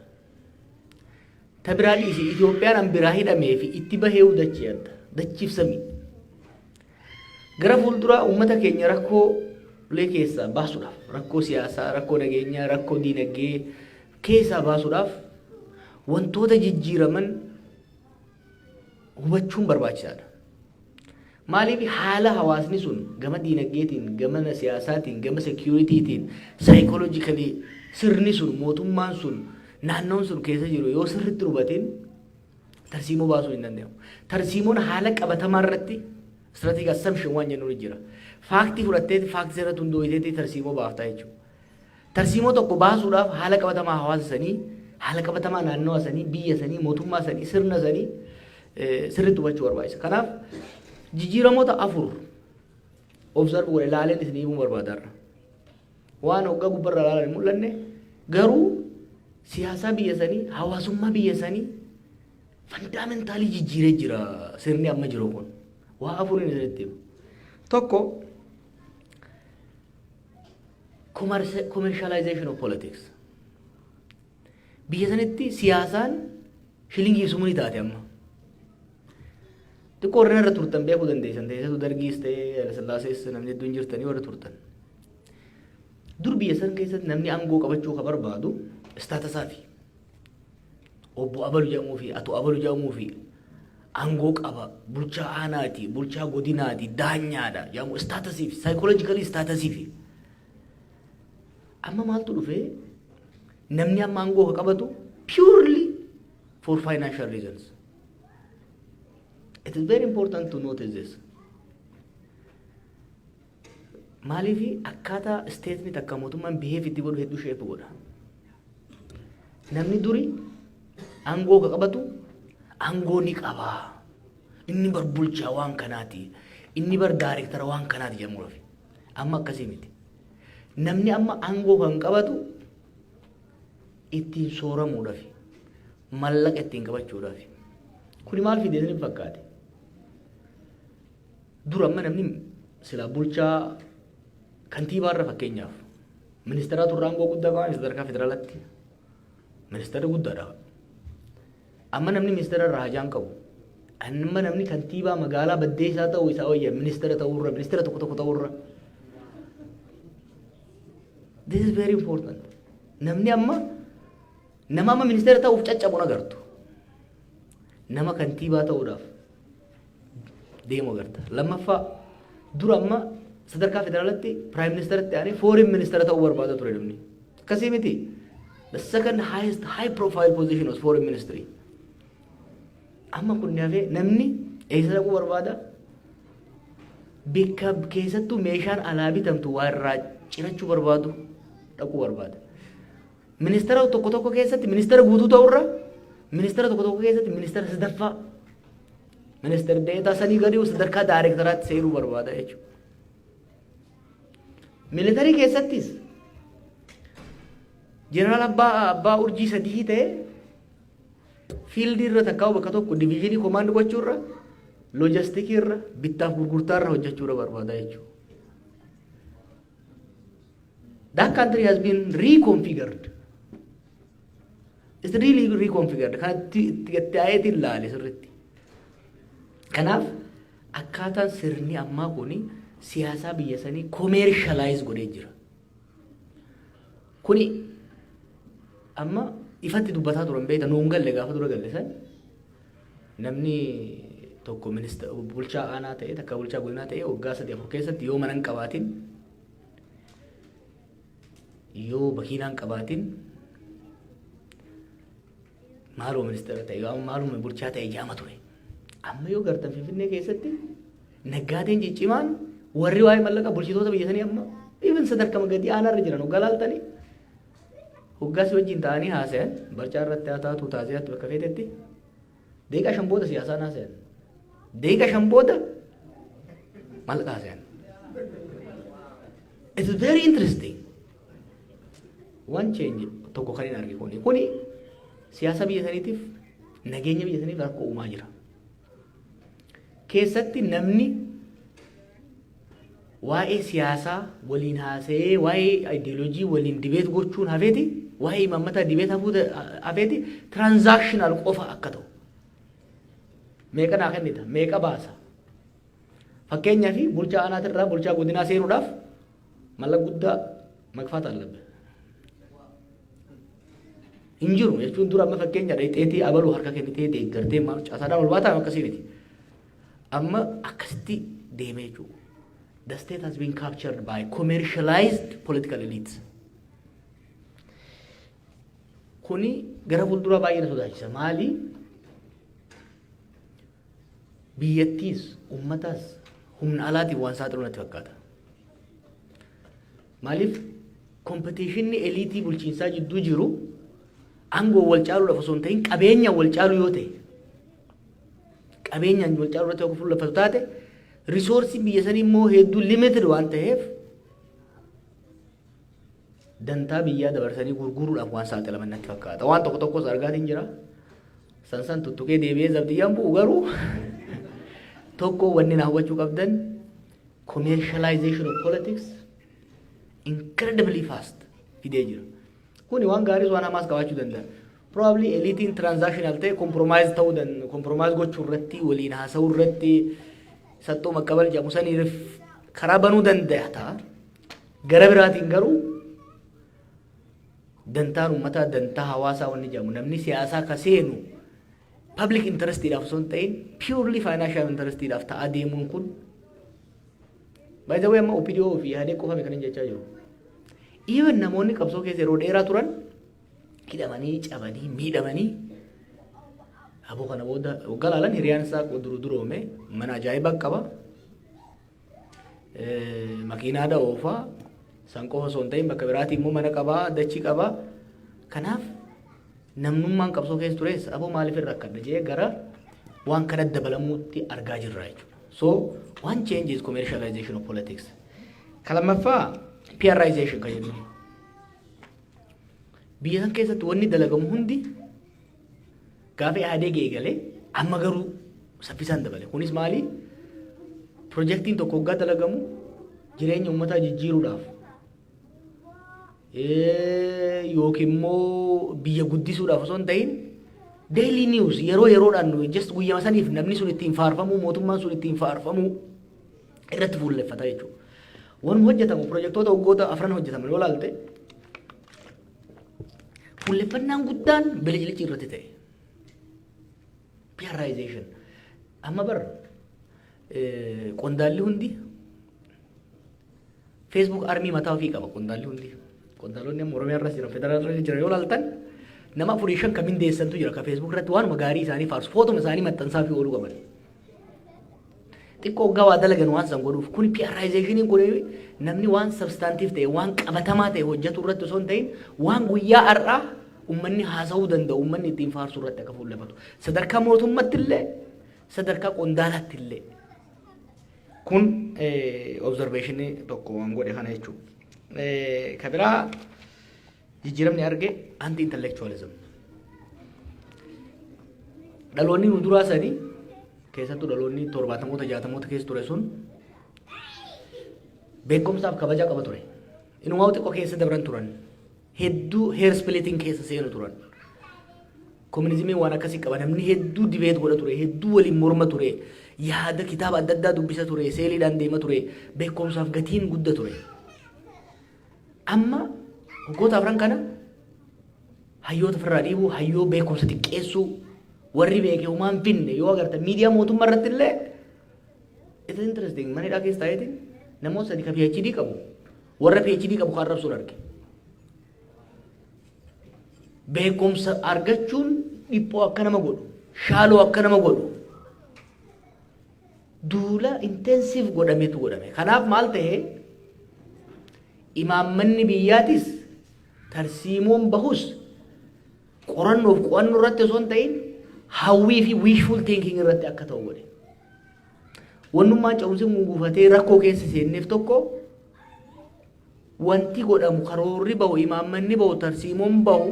Ta biraa dhiisi Itoophiyaan an biraa hidhamee fi itti bahee dachee adda dachiif samii. Gara fuulduraa uummata keenya rakkoo ulee keessaa baasuudhaaf rakkoo siyaasaa, rakkoo nageenyaa, rakkoo diinagdee keessaa baasuudhaaf wantoota jijjiiraman hubachuun barbaachisaadha. Maaliif haala hawaasni sun gama diinagdeetiin, gama siyaasaatiin, gama securitytiin, psychologically sirni sun mootummaan sun naannoon sun keessa jiru yoo sirriitti hubatiin tarsiimoo baasuu hin danda'amu. Tarsiimoon haala qabatamaa irratti strategic assumption waan jennuun jira. Faaktii fudhattee faaktii irratti hundooyiteetii tarsiimoo baaftaa jechuudha. Tarsiimoo tokko baasuudhaaf haala qabatamaa hawaasa sanii, haala qabatamaa naannoo sanii, biyya sanii, mootummaa sanii, sirna sanii sirriitti hubachuu barbaachisa. Kanaaf jijjiiramoota afur observe godhe ilaaleen isinii himuu barbaadarra. Waan hoggaa gubbarra ilaalan hin mul'anne garuu siyaasaa biyya sanii hawaasummaa biyya sanii fundamentaalii jijjiiree jira sirni amma jiru kun. Waa afuriin isinitti himu. Tokko commercialization of politics. Biyya sanitti siyaasaan shilingii sumuni taate amma. Xiqqoo warreen irra turtan beekuu dandeessan ta'eessatu dargiis ta'ee Hayilesillaasees namni hedduun jirtanii warra turtan. Dur biyya san keessatti namni aangoo qabachuu ka barbaadu istaatasaa fi obbo Abalu jedhamuu fi Ato Abalu jedhamuu fi aangoo qaba bulchaa aanaati bulchaa godinaati daanyaadha jedhamu istaatasii fi saayikoloojikali istaatasii fi amma maaltu dhufee namni amma aangoo ka qabatu purely for financial reasons. It is very important to notice this. Maaliif akkaataa isteetni takka mootummaan biheef itti godhu hedduu sheepu godha. Namni duri aangoo ka qabatu aangoo ni qaba. Inni bar bulchaa waan kanaati. Inni bar daayirektara waan kanaati jedhamuudhaaf. Amma akkasii miti. Namni amma aangoo kan qabatu ittiin sooramuudhaaf. Mallaqa ittiin qabachuudhaaf. Kuni maal fidee isiniif fakkaate? Dura amma namni sila bulchaa kantiibaarra fakkeenyaaf ministeera turre aangoo guddaa qaban sadarkaa federaalaatti ministeera guddaadha. Amma namni ministeera irraa hajaan qabu amma namni kantiibaa magaalaa baddeessaa ta'uu isaa wayya ministeera ta'uurra ministeera tokko ta'uurra. This is very important. Namni amma nama amma ministeera ta'uuf caccabuun agartu. Nama kantiibaa ta'uudhaaf deemu agarta. Lammaffaa dura amma sadarkaa federaalaatti prime ministeratti aanee foreign minister ta'uu barbaada ture namni. Akkasii miti. The second highest high profile position was foreign ministry. Amma kun hafee namni eessa dhaquu barbaada? Bakka keessattuu meeshaan alaa bitamtu waa irraa cirachuu barbaadu dhaquu barbaada. Ministeera tokko keessatti ministeera guutuu ta'urra ministeera tokko keessatti ministeera sadaffaa ministeera deetaa sanii gadi sadarkaa daayirektaraatti seenuu barbaada jechuudha. Militarii keessattis jeneraal abbaa urjii sadii ta'e fiildii irra takkaa'u bakka tokko diviizhinii koomaandii gochuurra loojistikii irra bittaaf gurgurtaa irra hojjechuudha barbaada jechuudha. That country has been reconfigured. It's really reconfigured. Kanatti ta'eetiin laale sirriitti. Kanaaf akkaataan sirni ammaa kuni siyaasaa biyya sanii commercialize godhee jira. Kuni amma ifatti dubbataa turan beekta nuun galle gaafa dura galle san namni tokko ministeera bulchaa aanaa ta'e takka bulchaa godinaa ta'e waggaa 3-4 keessatti yoo mana hin qabaatin yoo makiinaa hin qabaatin maaloo ministeera ta'e yoo maaloo bulchaa ta'e jaama ture. Amma yoo gartan Finfinnee keessatti naggaateen ciccimaan warri waa'ee mallaqa bulchitoota biyya sanii amma even sadarkaa gadi aanaarra jiran hoggaa laaltanii hoggaas wajjin ta'anii haasayan barcaa irratti haa taatu taasisaatti bakka feetetti deeqa 5 booda siyaasaan haasayan deeqa 5 booda mallaqa haasayan. It is very interesting. One change tokko kan hin argine kuni siyaasa biyya saniitiif nageenya biyya saniif rakkoo uumaa jira. Keessatti namni waa'ee siyaasaa waliin haasa'ee waa'ee ideoloojii waliin dibeet gochuun hafeeti waa'ee imaammataa dibeet hafeeti transactional qofa akka ta'u. Meeqa naa kennita meeqa baasa. Fakkeenyaaf bulchaa aanaatirraa bulchaa godinaa seenuudhaaf mallaqa guddaa makfaata allabbe. Hin jiru jechuun dura amma fakkeenya dheetii abaluu harka kennitee deeggartee maal caasaadhaan ol baataa akkasii miti. Amma akkasitti deemee jechuudha. The state has been captured by commercialized political elites. Kuni gara fuulduraa baay'ee na sodaachisa. Maali? Biyyattiis, ummataas humna alaatiin waan saaxilu natti fakkaata. Maaliif? Kompetiishinni eliitii bulchiinsaa jidduu jiru aangoo wal caaluudhaaf osoo hin ta'in qabeenya wal caalu yoo ta'e qabeenyaan wal caaluu irratti fuulleffatu taate riisoorsiin biyya sanii immoo hedduu limited waan ta'eef dantaa biyyaa dabarsanii gurguruudhaaf waan saaxilaman natti fakkaata. Waan tokko tokkos argaatiin jira. San tuttuqee deebi'ee zabdiyyaan bu'u garuu tokko wanni na hawwachuu qabdan commercialization of politics incredibly fast fidee jira. Kuni waan gaariis waan hamaas qabaachuu danda'a. Probably eliitiin transactional ta'e compromise ta'uu danda'a. Compromise gochuu irratti waliin haasa'uu irratti sattoo maqqabal jedhamu saniif karaa banuu danda'a ta'a. Gara biraatiin garuu dantaan uummataa dantaa hawaasaa wanni jedhamu namni siyaasaa ka seenu public interestiidhaaf osoo hin ta'in purely financial interestiidhaaf ta'aa deemuun kun by the way amma OPDO fi yaadee qofame kan hin jechaa jiru. Even namoonni qabsoo keessa yeroo dheeraa turan hidhamanii cabanii miidhamanii aboo kana booda galaalan hiriyaan isaa duroome mana ajaa'ibaa qaba makiinaadha oofaa san qofa osoo hin ta'in bakka biraatii immoo mana qabaa dachii qabaa kanaaf namnummaan qabsoo keessa tures aboo maaliif irra akkadha jee gara waan kana dabalamuutti argaa jirra jechuudha. So one change is commercialization of politics. Kalamaffaa PRization kan jennu. Biyya san keessatti wanni dalagamu hundi gaafa yaadee geegalee amma garuu saffisaan dabale. Kunis maali? Projektiin tokko waggaa dalagamu jireenya uummataa jijjiiruudhaaf yookiin immoo biyya guddisuudhaaf osoo hin ta'in daily news yeroo yeroodhaan just guyyama saniif namni sun ittiin faarfamuu mootummaan sun ittiin faarfamuu irratti fuulleffata jechuudha. Wanni hojjetamu projektoota waggoota afran hojjetaman yoo ilaalte fuulleffannaan guddaan bilijilichi irratti ta'e. PRization. Amma bar qondaalli hundi Facebook armii mataa ofii qaba qondaalli hundi. Qondaalonni amma Oromiyaa irras jiran federaalaa irras jiran yoo ilaaltan nama 4-5 kan mindeessantu jira ka Facebook irratti waanuma gaarii isaanii faarsu footoma isaanii maxxansaa fi ooluu qaban. Xiqqoo waggaa waa dalagan waan san godhuuf kun PRizationiin kun namni waan substantiif ta'e waan qabatamaa ta'e hojjetu irratti osoo hin ta'in waan guyyaa har'aa ummanni haasa'uu danda'u ummanni ittiin faarsu irratti akka fuulleffatu sadarkaa mootummaatti illee sadarkaa qondaalaatti illee kun observationii tokko waan godhe kana jechuudha. Kabiraa jijjiiramni arge anti intellectualism. Dhaloonni nu duraa sanii keessattuu dhaloonni 70moota 60moota keessa ture sun beekumsaaf kabaja qaba ture. Inumaa xiqqoo keessa dabran turan. Hedduu hair splitting keessa seenu turan. Komunizimiin waan akkasii qaba namni hedduu dibeet godha ture hedduu waliin morma ture yaada kitaaba adda addaa dubbisa ture seeliidhaan deema ture beekumsaaf gatiin guddaa ture. Amma waggoota afran kana hayyoota ofirraa dhiibuu hayyoo beekumsa xiqqeessuu warri beekee homaan finne yoo agarta miidiyaa mootummaa irratti illee it is interesting manidhaa keessa ta'eetiin namoota sadii ka PhD qabu warra PhD qabu kan arrabsuun arge. Beekumsa argachuun dhiphoo akka nama godhu shaaloo akka nama godhu duula intensive godhametu godhame. Kanaaf maal ta'e imaammanni biyyaatis tarsiimoon bahus qorannoof qo'annoo irratti osoo hin ta'in hawwii fi wishful thinking irratti akka ta'u godhe. Wannummaan ca'umsi guufatee rakkoo keessa seenneef tokko wanti godhamu karoorri bahu imaammanni bahu tarsiimoon bahu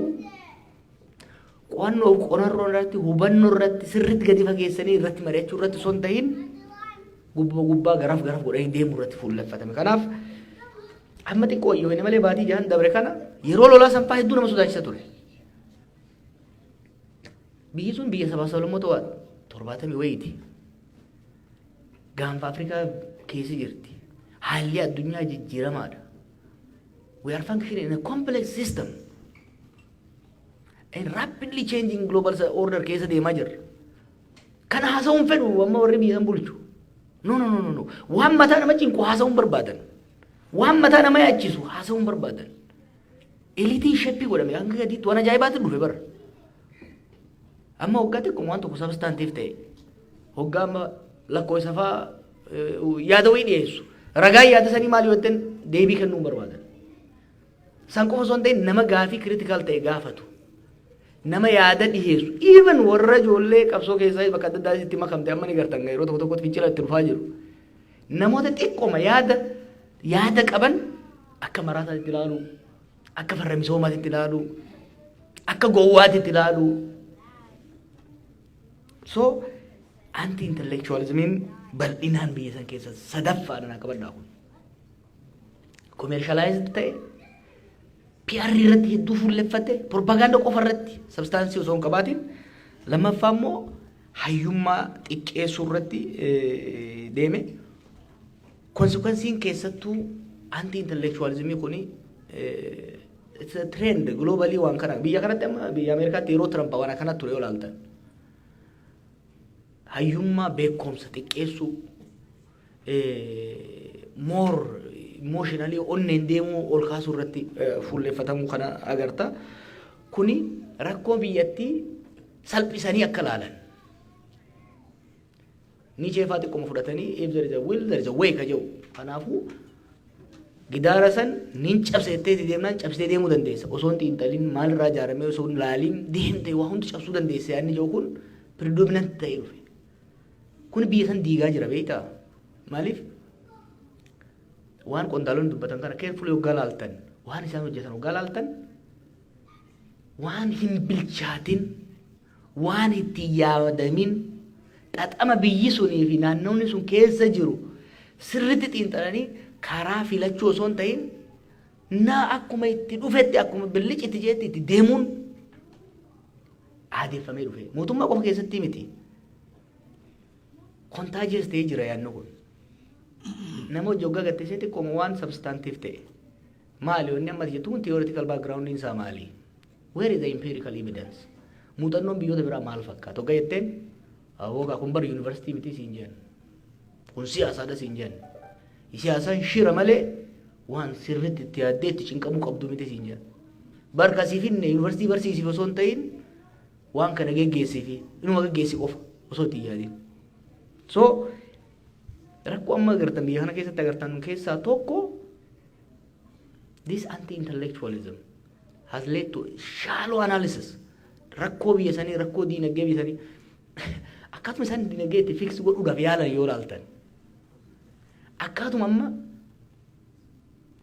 qo'annoof qorannoo irratti hubannoo irratti sirriitti gadi fageessanii irratti mari'achuu irratti osoo hin ta'in gubbaa garaaf godhanii deemuu irratti fuulleffatame. Kanaaf amma xiqqoo yoo inni malee baatii jahan dabre kana yeroo lolaa sanfaa hedduu nama sodaachisa ture. Biyyi sun biyya sabaa sablammoota 70 wayiiti. Gaanfa Afrikaa keessa jirti. Haalli addunyaa jijjiiramaadha. We are functioning in a complex system and rapidly changing global order keessa deemaa jirra. Kana haasa'uun fedhu amma warri biyya san bulchu. No. Waan mataa nama cinqu haasa'uun barbaadan. Waan mataa nama yaachisu haasa'uun barbaadan. Eliitiin sheppii godhame hanga gadiitti waan ajaa'ibaatti dhufe bara. Amma hoggaa xiqqoo waan tokko substantiif ta'e hoggaa amma lakkoofsa fa'aa yaada wayii dhiyeessu. Ragaa yaada sanii maal yoo ta'an deebii kennuu barbaadan. San qofa osoo hin ta'in nama gaafii critical ta'e gaafatu. nama yaada dhiheessu even warra ijoollee qabsoo keessaa bakka adda addaatti makamte amma ni gartan yeroo tokko tokkotti fincila itti dhufaa jiru namoota xiqqooma yaada qaban akka maraasaatti itti ilaalu akka farra misoomaatti itti ilaalu akka gowwaatti itti ilaalu so anti intellectualismiin bal'inaan biyya san keessa sadaffaadhaan akka baddaa kun commercialized ta'e PR irratti hedduu fuulleffate propaganda qofa irratti substaansii osoo hin qabaatiin lammaffaa immoo hayyummaa xiqqeessuu irratti deeme konsekwensiin keessattuu anti intellectualismii kuni it's a trend globally waan kana biyya kanatti amma biyya Ameerikaatti yeroo Trump waan akkanaa ture yoo ilaaltan hayyummaa beekumsa xiqqeessuu more emotionally onneen deemuu ol kaasuu irratti fuulleffatamuu kana agarta kuni rakkoo biyyattii salphisanii akka laalan ni jeefaa xiqqoma fudhatanii if there is a will there is a way ka jedhu kanaafuu gidaara san nin cabseettee deemnaan cabsitee deemuu dandeessa osoo hin xiinxaliin maalirraa ijaaramee osoo hin laaliin deemtee waa hundi cabsuu dandeessa yaadni jedhu kun predominant ta'ee dhufe kun biyya san diigaa jira beektaa maaliif waan qondaalonni dubbatan kana carefully hoggaa laaltan waan isaan hojjetan hoggaa laaltan waan hin bilchaatin waan itti yaadamin xaxama biyyi sunii fi naannoonni sun keessa jiru sirritti xiinxalanii karaa filachuu osoo hin ta'in naa akkuma itti dhufetti akkuma billichitti jeetti itti deemuun aadeeffamee dhufe mootummaa qofa keessatti miti kontaajiyees ta'ee jira yaadno kun nama joggaa gatteessee xiqqooma waan substantiif ta'e maali wanni amma jettu kun theoretical background isaa maali where is the empirical evidence muuxannoon biyyoota biraa maal fakkaata hoggaa jetteen hoogaa kun bar yuunivarsiitii miti siin jeen kun siyaasaadha siin jeen siyaasaan shira malee waan sirriitti itti yaaddee itti cinqamuu qabdu miti siin jeen barkasiifinne yuunivarsiitii barsiisiif osoo hin ta'in waan kana geggeessiifi inuma geggeessi qofa osoo itti yaadin so rakkoo amma agartan biyya kana keessatti agartan keessaa tokko this anti-intellectualism has led to shallow analysis rakkoo biyya sanii rakkoo diinagdee biyya sanii akkaatuma isaan diinagdee itti fix godhuudhaaf yaalan yoo ilaaltan akkaatuma amma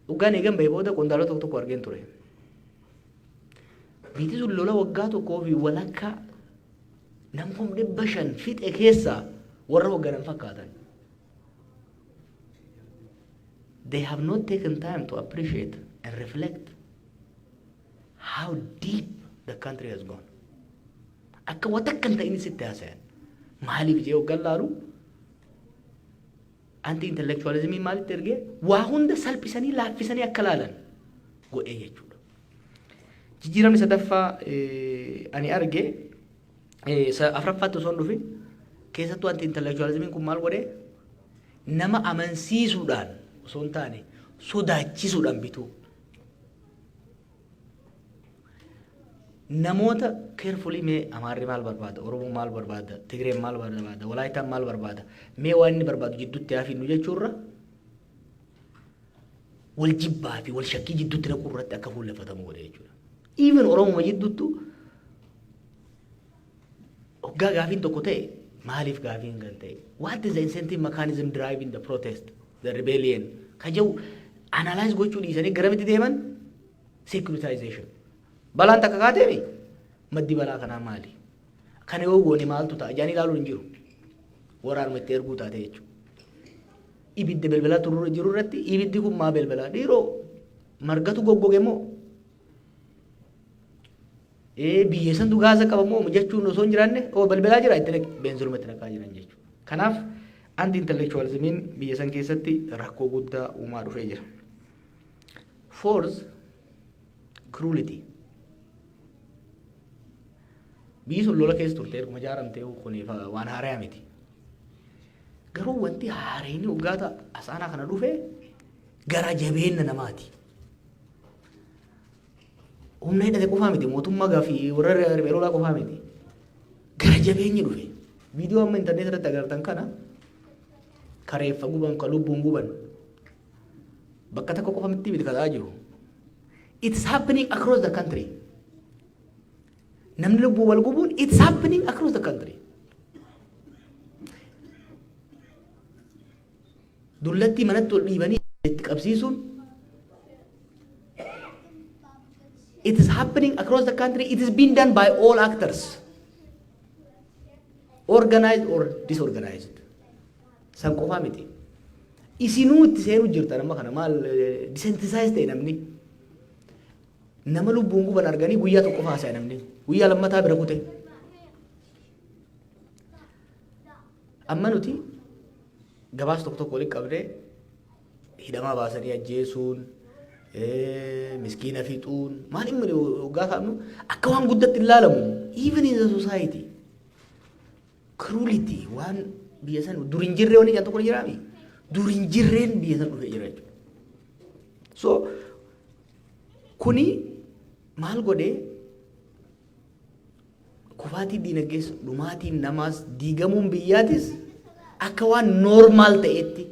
dhugaan eegan bahee booda qondaalota tokko tokko argeen ture biyyi sun lola waggaa tokkoo fi walakkaa namni 500 fixe keessaa warra hoogganan fakkaatan they have not taken time to appreciate and reflect how deep the country has gone. Akka watakkan ta'ini sitti haasayan. Maaliif jee hoggan laalu anti-intellectualismii maalitti ergee waa hunda salphisanii laaffisanii akka laalan godhee jechuudha. Jijjiiramni sadaffaa ani arge afraffaatti osoo hin dhufin keessattuu anti-intellectualismiin kun maal godhee nama amansiisuudhaan osoo hin taane sodaachisuudhaan bituu namoota carefully mee Amaarri maal barbaada Oromoo maal barbaada Tigreen maal barbaada Walaayitaan maal barbaada mee waan inni barbaadu jidduutti haafinnu jechuurra wal jibbaa fi wal shakkii jidduutti naquu irratti akka fuulleffatamu godhe jechuudha even Oromoo jidduuttu hoggaa gaafiin tokko ta'e maaliif gaafiin kan ta'e what is the incentive mechanism driving the protest the rebellion kajau analyze gochuu dhiisanii garamitti deeman securitization balaan takka kaateemi maddi balaa kanaa maali kana yoo goone maaltu ta'a jaanii ilaaluun hin jiru waraanuma itti erguu taate jechuudha ibidda belbalaa jiru irratti ibiddi kun maa belbalaa dhiiroo margatu goggoge moo biyyeessantu gaasa qaba moo jechuun osoo hin jiraanne belbalaa jira itti beenzilumatti naqaa jiran jechuudha kanaaf anti-intellectualismiin biyya san keessatti rakkoo guddaa uumaa dhufee jira. Fourth, cruelty. Biyyi sun lola keessa turte erguma jaaramtee kuniif waan haaraa miti. Garuu wanti haareenii waggaata asaanaa kana dhufe gara jabeenna namaati. Humna hidhate qofaa miti mootummaa gaafii warra ribeelolaa qofaa miti. Gara jabeenyi dhufe. Viidiyoo amma intarneet irratti agartan kana kareeffa guban ka lubbuun guban bakka takka qofa miti kataa jiru. It's happening across the country. namni lubbuu wal gubuun it's happening across the country. Dullatti manatti ol dhiibanii itti qabsiisuun it is happening across the country. It is being done by all actors, organized or disorganized. San qofaa miti. Isinuu itti seenuu jirtan amma kana maal desensitize ta'e namni nama lubbuun guban arganii guyyaa tokko haasa'e namni guyyaa lammataa bira kute. Amma nuti gabaas tokko tokko waliin qabdee hidhamaa baasanii ajjeesuun miskiina fixuun maal inni waggaa kaanu akka waan guddatti ilaalamu even in the society cruelty waan biyya san durin jirree wani tokko jiraami durin jirreen biyya san dhufee jira jechuudha. So kuni maal godhee kufaatii diinagdees dhumaatiin namaas diigamuun biyyaatis akka waan normaal ta'etti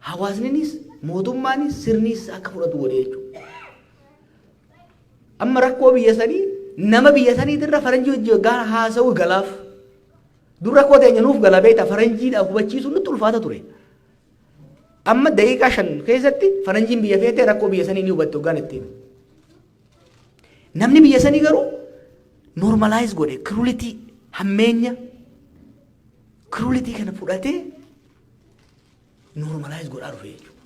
hawaasninis mootummaanis sirnis akka fudhatu godhee jechuudha. Amma rakkoo biyya sanii nama biyya saniitirra faranjii hojii gaa haasa'u galaaf dur rakkoo teenya nuuf gala beekta faranjiidhaaf hubachiisuun nutti ulfaata ture. Amma daqiiqaa 5 keessatti faranjiin biyya feetee rakkoo biyya sanii ni hubatte hoggaan ittiin. Namni biyya sanii garuu normalize godhe cruelty hammeenya cruelty kana fudhatee normalize godhaa dhufe jechuudha.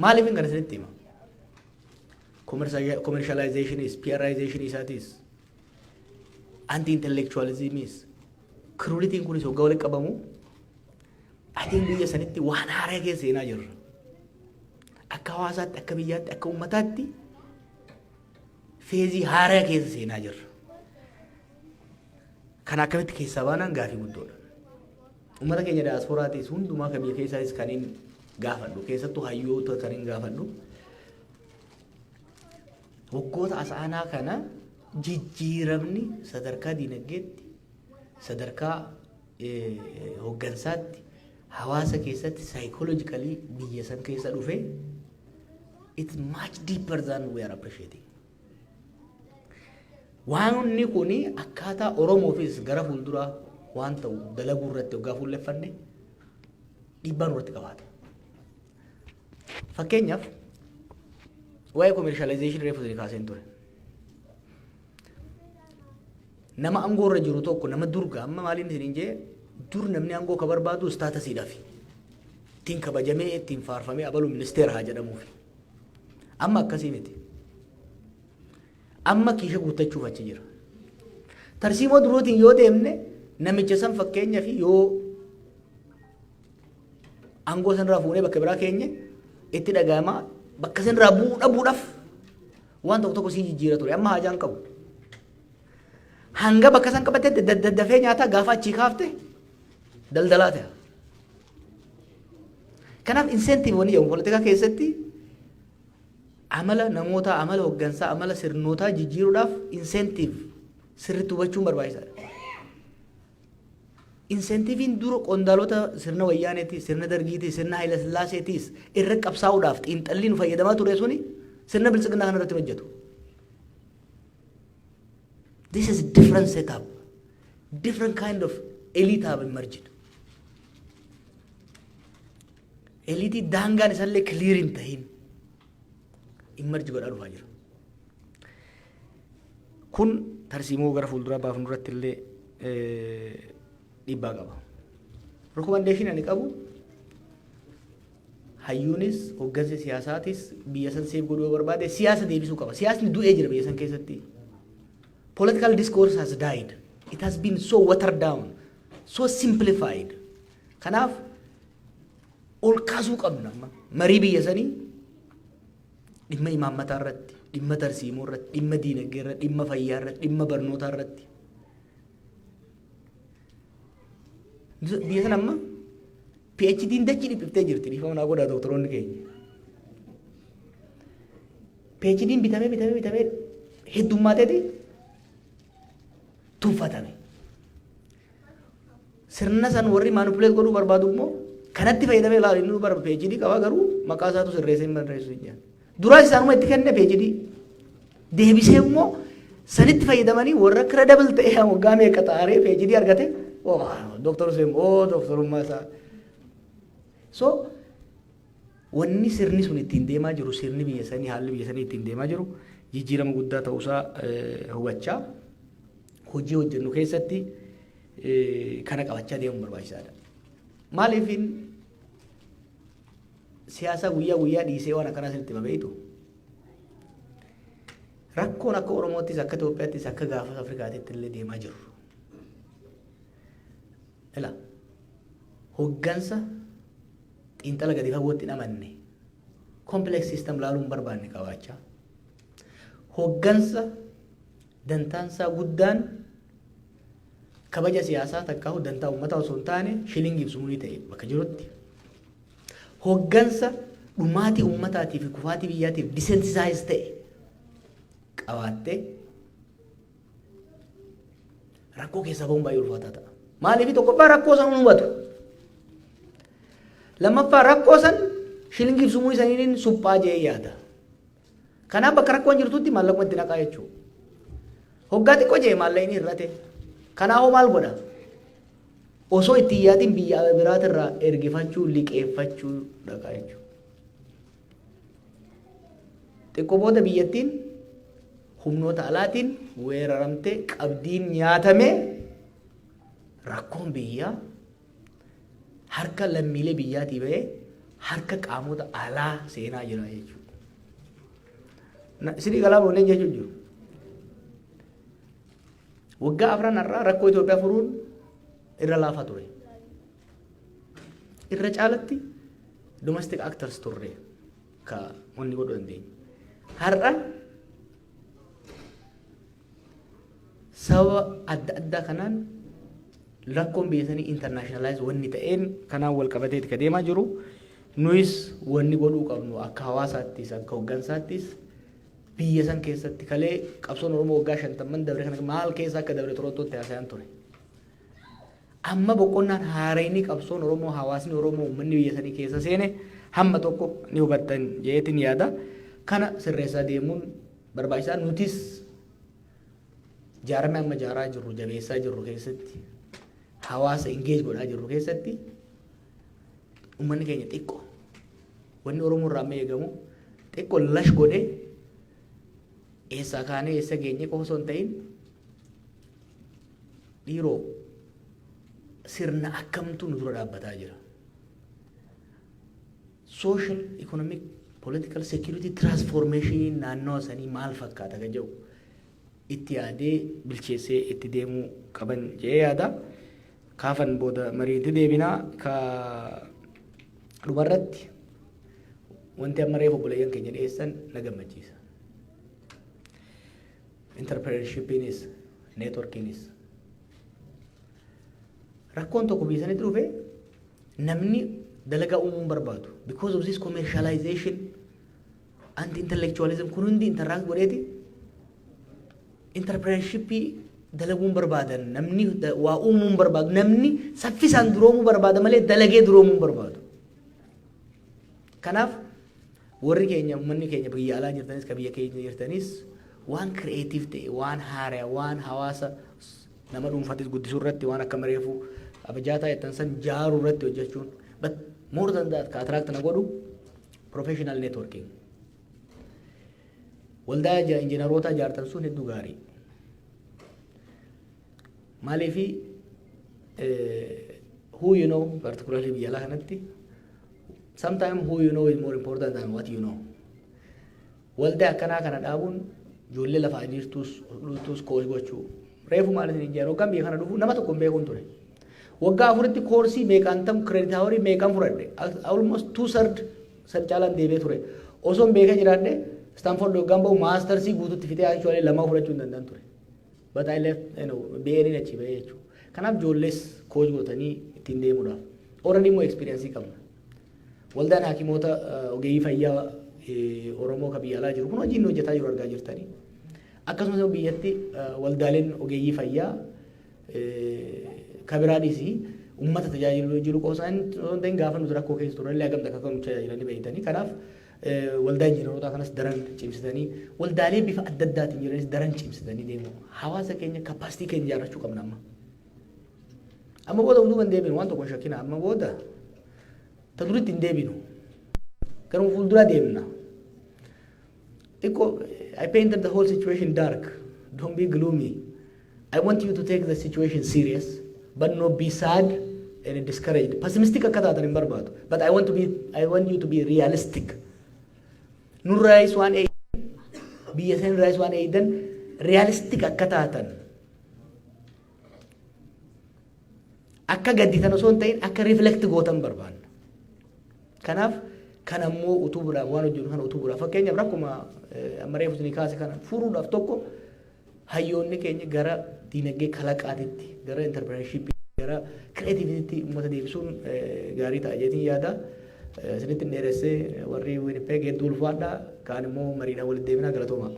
Maaliif hin kana isinitti hima? Commercialization is PRization isaatis anti-intellectualism is cruelty kunis hoggaa walitti qabamu atiin biyya sanitti waan haaraa keessa seenaa jirra. Akka hawaasaatti akka biyyaatti akka uummataatti feezii haaraa keessa seenaa jirra. Kan akkamitti keessaa baanaan gaafii guddoodha. Uummata keenya daasporaatis hundumaa kan biyya keessaatis kan hin gaafadhu keessattuu hayyoota kan hin gaafadhu. Waggoota asaanaa kana jijjiiramni sadarkaa diinagdeetti sadarkaa hooggansaatti hawaasa keessatti psychologically biyya san keessa dhufe it's much deeper than we are appreciating. Waan kuni akkaataa Oromoofis gara fuulduraa waan ta'u dalaguu irratti hoggaa fuulleffanne dhiibbaan irratti qabaata. Fakkeenyaaf waa'ee commercialization reefu isin kaaseen ture. Nama aangoo irra jiru tokko nama durga amma maaliin isin jee dur namni aangoo ka barbaadu staatasiidhaaf ittiin kabajamee ittiin faarfamee abalu ministeera haa jedhamuuf. Amma akkasii miti. Amma kiisha guuttachuuf achi jira. Tarsiimoo duruutiin yoo deemne namicha san fakkeenyaa fi yoo aangoo sanirraa fuunee bakka biraa keenye itti dhaga'amaa bakka sanirraa buudhaaf waan tokko tokko sii jijjiira ture. Amma haajaan qabu. Hanga bakka san qabatetti daddafee nyaataa gaafa achii kaafte daldalaa ta'a. Kanaaf incentive wani jedhamu politikaa keessatti amala namoota amala hooggansaa amala sirnootaa jijjiiruudhaaf incentive sirriitti hubachuun barbaachisaadha. Incentiviin dura qondaalota sirna wayyaaneetis sirna dargiitis sirna Haayila Sillaaseetis irra qabsaa'uudhaaf xiinxalliin fayyadamaa ture suni sirna bilchiginaa kana irratti hojjetu. This is a different setup. Different kind of elite have emerged. Elite daangaan isaallee clear hin ta'in emerge godhaa dhufaa jira. Kun tarsiimoo gara fuulduraa baafnu irratti illee dhiibbaa qaba. Recommendation ani qabu hayyuunis hoggansa siyaasaatis biyya san seef godhuu barbaade siyaasa deebisuu qaba. Siyaasni du'ee jira biyya san keessatti. Political discourse has died. It has been so watered down, so simplified. Kanaaf ol kaasuu qabna marii biyya sanii dhimma imaammataa irratti, dhimma tarsiimoo irratti, dhimma diinagdee irratti, dhimma fayyaa irratti, dhimma barnootaa irratti. Biyya sana amma PhD'n dachii dhiphiftee jirti dhiifama naa godhaa doktoroonni keenya. PhD'n bitamee heddummateeti tuuffatame. Sirna san warri manipuleet godhuu barbaadu immoo kanatti fayyadamee ilaalu inni bara PhD qaba garuu maqaa isaatu sirreessee hin barreessu hin jedhan. Duraas isaanuma itti kenne PhD deebisee immoo sanitti fayyadamanii warra credible ta'e waggaa meeqa xaaree PhD argate Dr. Hussein doktorummaa isaa. So wanni sirni sun ittiin deemaa jiru sirni biyya sanii haalli biyya sanii ittiin deemaa jiru jijjiirama guddaa ta'uusaa hubachaa hojii hojjennu keessatti kana qabachaa deemuun barbaachisaadha. Maaliifin siyaasa guyyaa dhiisee waan akkanaa sirriitti babeetu rakkoon akka Oromoottis akka Itoophiyaattis akka gaafa Afrikaatitti illee deemaa jiru. Ila hoggansa xiinxala gadi fagootti hin amanne complex system laaluun barbaanne qabaachaa hoggansa dantaansaa guddaan kabaja siyaasaa takkaa dantaa uummataa osoo hin taane shilingii ibsumuu ta'e bakka jirutti hoggansa dhumaatii uummataatiif kufaatii biyyaatiif disensitize ta'e qabaattee rakkoo keessaa bahuun baay'ee ulfaataa ta'a. Maaliif tokkoffaa rakkoo san hubatu lammaffaa rakkoo san shilingii ibsumuu isaaniin suphaa jee yaada. Kanaaf bakka rakkoon jirtutti maallaquma itti naqaa jechuudha. Hoggaa xiqqoo jee maallaqni hir'ate. Kanaafuu maal godha? Osoo itti yaadin biyya biraatirraa ergifachuu liqeeffachuu dhaqaa jechuudha. Xiqqoo booda biyyattiin humnoota alaatiin weeraramtee qabdiin nyaatamee rakkoon biyyaa harka lammiilee biyyaatii bahee harka qaamota alaa seenaa jira jechuudha. Isinii galaa boolleen jechuun jiru. Waggaa afran irraa rakkoo Itoophiyaa furuun irra laafaa ture. Irra caalatti domestic actors turre ka wanni godhu dandeenye. Har'a sababa adda addaa kanaan rakkoon biyya sanii internationalize wanni ta'een kanaan wal qabateeti ka deemaa jiru. Nuyis wanni godhuu qabnu akka hawaasaattis akka hoggansaattis biyya san keessatti kalee qabsoon Oromoo waggaa 50 dabre kana maal keessa akka dabre Torontootti haasa'an ture. Amma boqonnaan haareenii qabsoon Oromoo hawaasni Oromoo uummanni biyya sanii keessa seene hamma tokko ni hubattan jeetiin yaada. Kana sirreessaa deemuun barbaachisaa nutis jaarame amma jaaraa jirru jabeessaa jirru keessatti hawaasa engage godhaa jirru keessatti uummanni keenya xiqqoo wanni Oromoo irraa amma eegamu xiqqoo lash godhee eessaa kaanee eessa geenye qofa osoo hin ta'in dhiiroo sirna akkamtu nu dura dhaabbataa jira. Social, economic, political security transformation naannoo sanii maal fakkaata ka jedhu itti yaadee bilcheessee itti deemuu qaban jee yaada. Kaafan booda mariitti deebinaa ka dhumarratti wanti amma reefu obboleeyyan keenya dhiyeessan na gammachiisa. Entrepreneurshipiinis networkiinis rakkoon tokko biyya sanitti dhufe namni dalagaa uumuun barbaadu because of this commercialization and intellectualism kun hundi interact godheeti entrepreneurshipii dalaguun barbaadan namni waa uumuun barbaadu namni saffisaan duroomuu barbaada malee dalagee duroomuu barbaadu. Kanaaf warri keenya uummanni keenya biyya alaa jirtanis ka biyya keenya jirtanis waan creative ta'e waan haaraa waan hawaasa nama dhuunfatis guddisuu irratti waan akka mareefu abjaataa jettan san jaaruu irratti hojjechuun but more than that ka attract na godhu professional networking waldaa injiinaroota jaartan sun hedduu gaarii maaliifi who you know particularly biyya alaa kanatti sometimes who you know is more important than what you know. Waldaa akkanaa kana dhaabuun ijoollee lafaa jirtus koos gochuu reefu maalitiin ijaaruu kan biyya kana dhufu nama tokko hin beekuun ture. Waggaa afuritti koorsii meeqaan tam credit hawrii meeqaan fudhadhe almost 2/3 san caalaan deebee ture. Osoo hin beekee jiraadhe Stanford waggaan bahu maastarsii guututti fitee actually lamaa fudhachuu hin danda'an ture. But I left BA'niin achi bahee jechuudha. Kanaaf ijoollees koos gootanii ittiin deemuudhaaf. Already immoo experience qabna. Waldaan hakimoota ogeeyyii fayyaa Oromoo ka biyya alaa jiru kun hojiin hojjetaa jiru argaa jirtanii. Akkasumas biyyatti waldaaleen ogeeyyii fayyaa ka biraadhis uummata tajaajiluu jiru qoosaan ta'in gaafa nuti rakkoo keessa turre illee hagamta akka nu tajaajilanii beeytanii. Kanaaf waldaa injiinarootaa kanas daran cimsitanii waldaalee bifa adda addaatiin jiranis daran cimsitanii deemu. Hawaasa keenya kapaasitii keenya ijaarrachuu qabna amma. Amma booda hunduu hin deebinu waan tokko hin shakkina amma booda ta duritti hin deebinu. Garuu fuulduraa deemna. I painted the whole situation dark. Don't be gloomy. I want you to take the situation serious, but not be sad and discouraged. Pessimistic akkataatan hin barbaadu. But I want you to be realistic. Nurraa is waan eedan, biyya san irraa is waan eedan, realistic akkataatan. Akka gadditan osoo hin ta'in akka reflect gootan barbaanna. Kanaaf kan ammoo utuu biraa waan hojjennu kana utuu biraa fakkeenyaaf rakkuma amma reefu isinii kaase kana furuudhaaf tokko hayyoonni keenya gara diinagdee kalaqaatitti gara entrepreneurship gara creativity uummata deebisuun gaarii ta'a jeetiin yaada. Isinitti hin dheeressee warri Winnipeg hedduu ulfaadha kaan immoo mariidhaan walitti deebinaa galatooma.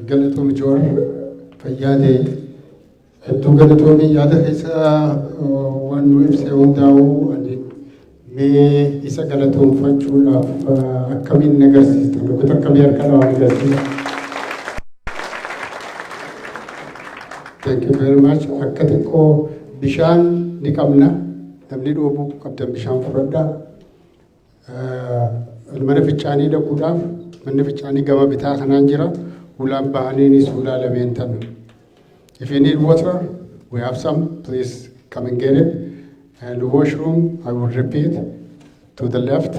Galatoom Joor fayyaadee hedduu galatoomii yaada keessa waan nu ibsee hundaa'u mee isa galatoomfachuudhaaf akkamiin agarsiistan goota akkamii harka lawaan agarsiisa. Thank you very much. Akka xiqqoo bishaan ni qabna namni dhoobuu qabdan bishaan fudhadhaa. Mana fincaanii dhaquudhaaf manni fincaanii gama bitaa kanaan jira. Ulaan bahaniinis ulaa lameen tan. If you need water, we have some. Please come and get it. And the washroom, I will repeat, to the left.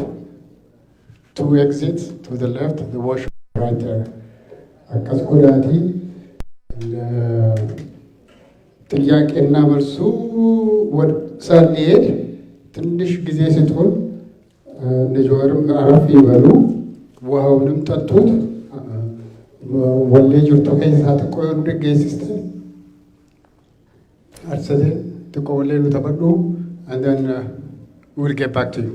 2 exits to the left. The washroom right there. Akkas godhaati. ጥያቄና መልሱ ወደ ሳንሄድ ትንሽ ጊዜ ስትሆን ልጆርም አረፍ ይበሉ፣ ውሃውንም ጠጡት። wallee jirtu keessaa xiqqoo yoo geessiste arsatee xiqqoo wallee nu taphadhu and then we'll get back to you.